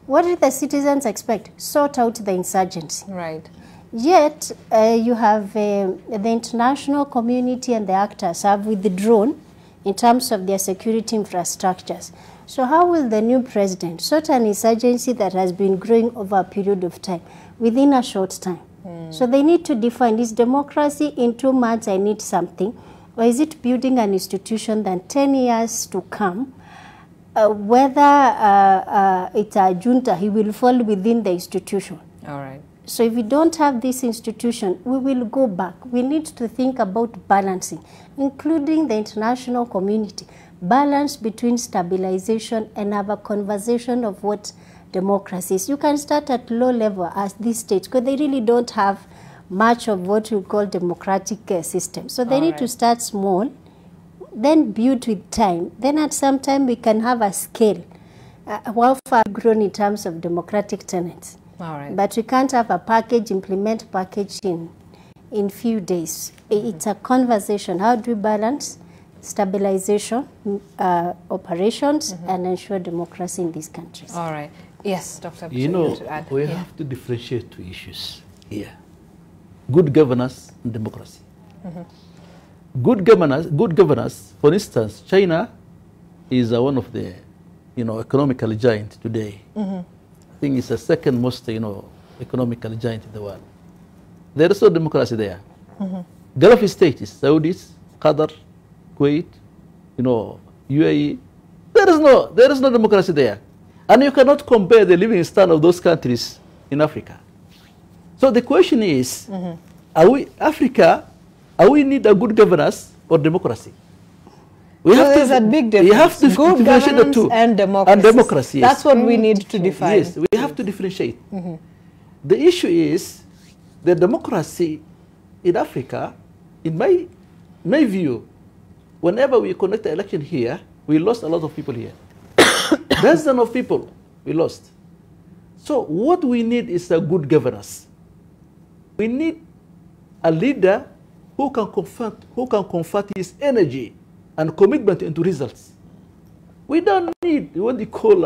What did the citizens expect? Sort out the insurgency. Right. Yet, you have the international community and the actors have withdrawn in terms of their security infrastructures. So how will the new president sort an insurgency that has been growing over a period of time within a short time? So they need to define, is democracy in 2 months I need something, or is it building an institution that 10 years to come, whether it's a junta, he will fall within the institution. All right. So if we don't have this institution, we will go back. We need to think about balancing, including the international community, balance between stabilization and have a conversation of what democracy is. You can start at low level as this stage, because they really don't have much of what we call democratic system. So they need to start small, then build with time. Then at some time we can have a scale, how far grown in terms of democratic tenets. All right. But we can't have a package, implement package in few days. It's a conversation. How do we balance stabilization, operations, and ensure democracy in these countries? All right. Yes, Dr. You know, we have to differentiate two issues here. Good governance and democracy. Good governance, for instance, China is one of the, economical giant today. I think it's the second most, economical giant in the world. There is no democracy there. Gulf states, Saudis, Qatar, Kuwait, UAE, there is no democracy there. And you cannot compare the living standard of those countries in Africa. So the question is, are we need a good governance or democracy? There's a big difference. We have to good differentiate the governance two. And democracy. And democracy, yes. That's what we need to define. Yes, we have to differentiate. The issue is the democracy in Africa, in my view, whenever we conduct the election here, we lost a lot of people here. Dozens of people we lost. So what we need is a good governance. We need a leader who can convert his energy and commitment into results. We don't need what you call,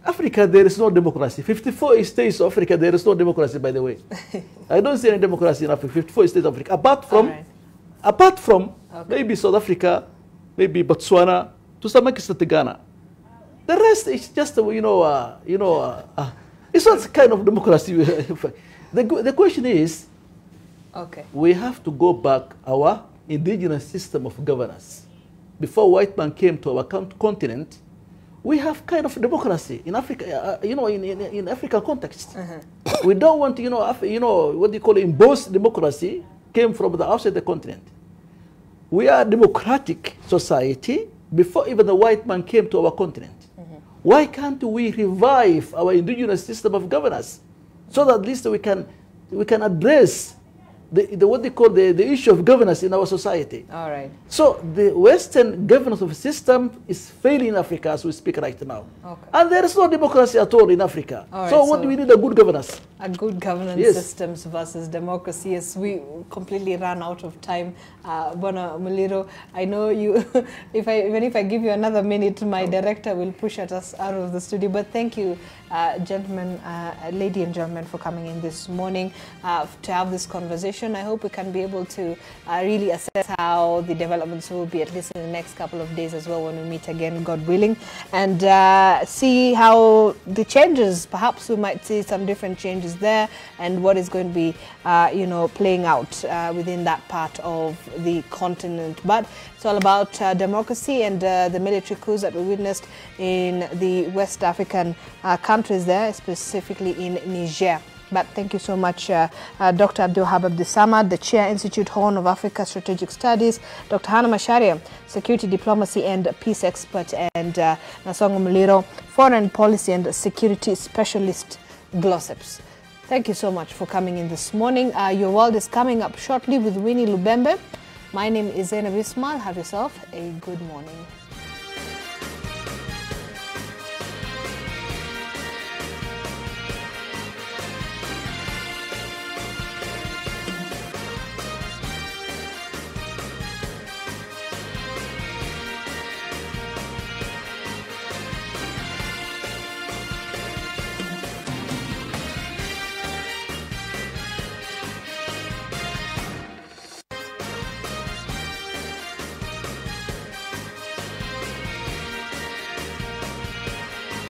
Africa, there is no democracy. 54 states of Africa, there is no democracy, by the way. I don't see any democracy in Africa, 54 states of Africa, apart from maybe South Africa, maybe Botswana, to some extent Ghana. The rest is just, it's not kind of democracy. The question is, we have to go back our indigenous system of governance. Before white man came to our continent, we have kind of democracy in Africa, in African context. We don't want, what you call imposed democracy came from the outside the continent. We are a democratic society before even the white man came to our continent. Why can't we revive our indigenous system of governance so that at least we can address what they call the issue of governance in our society. All right. So the Western governance of system is failing in Africa as we speak right now. Okay. And there is no democracy at all in Africa. All right, so what do we need? A good governance. A good governance Yes. systems versus democracy. Yes, we completely ran out of time. Bona Muliro, I know you, even if I give you another minute, my director will push at us out of the studio. But thank you, gentlemen, lady and gentlemen, for coming in this morning to have this conversation. I hope we can be able to really assess how the developments will be, at least in the next couple of days as well, when we meet again, God willing, and see how the changes, perhaps we might see some different changes there, and what is going to be, playing out within that part of the continent. But it's all about democracy and the military coups that we witnessed in the West African countries there, specifically in Niger. But thank you so much, Dr. Abdulwahab Abdussamad, the Chair, Institute Horn of Africa Strategic Studies, Dr. Hannah Macharia, Security Diplomacy and Peace Expert, and Nasongo Muliro, Foreign Policy and Security Specialist, GLOSEPS. Thank you so much for coming in this morning. Your World is coming up shortly with Winnie Lubembe. My name is Zainab Ismail. Have yourself a good morning.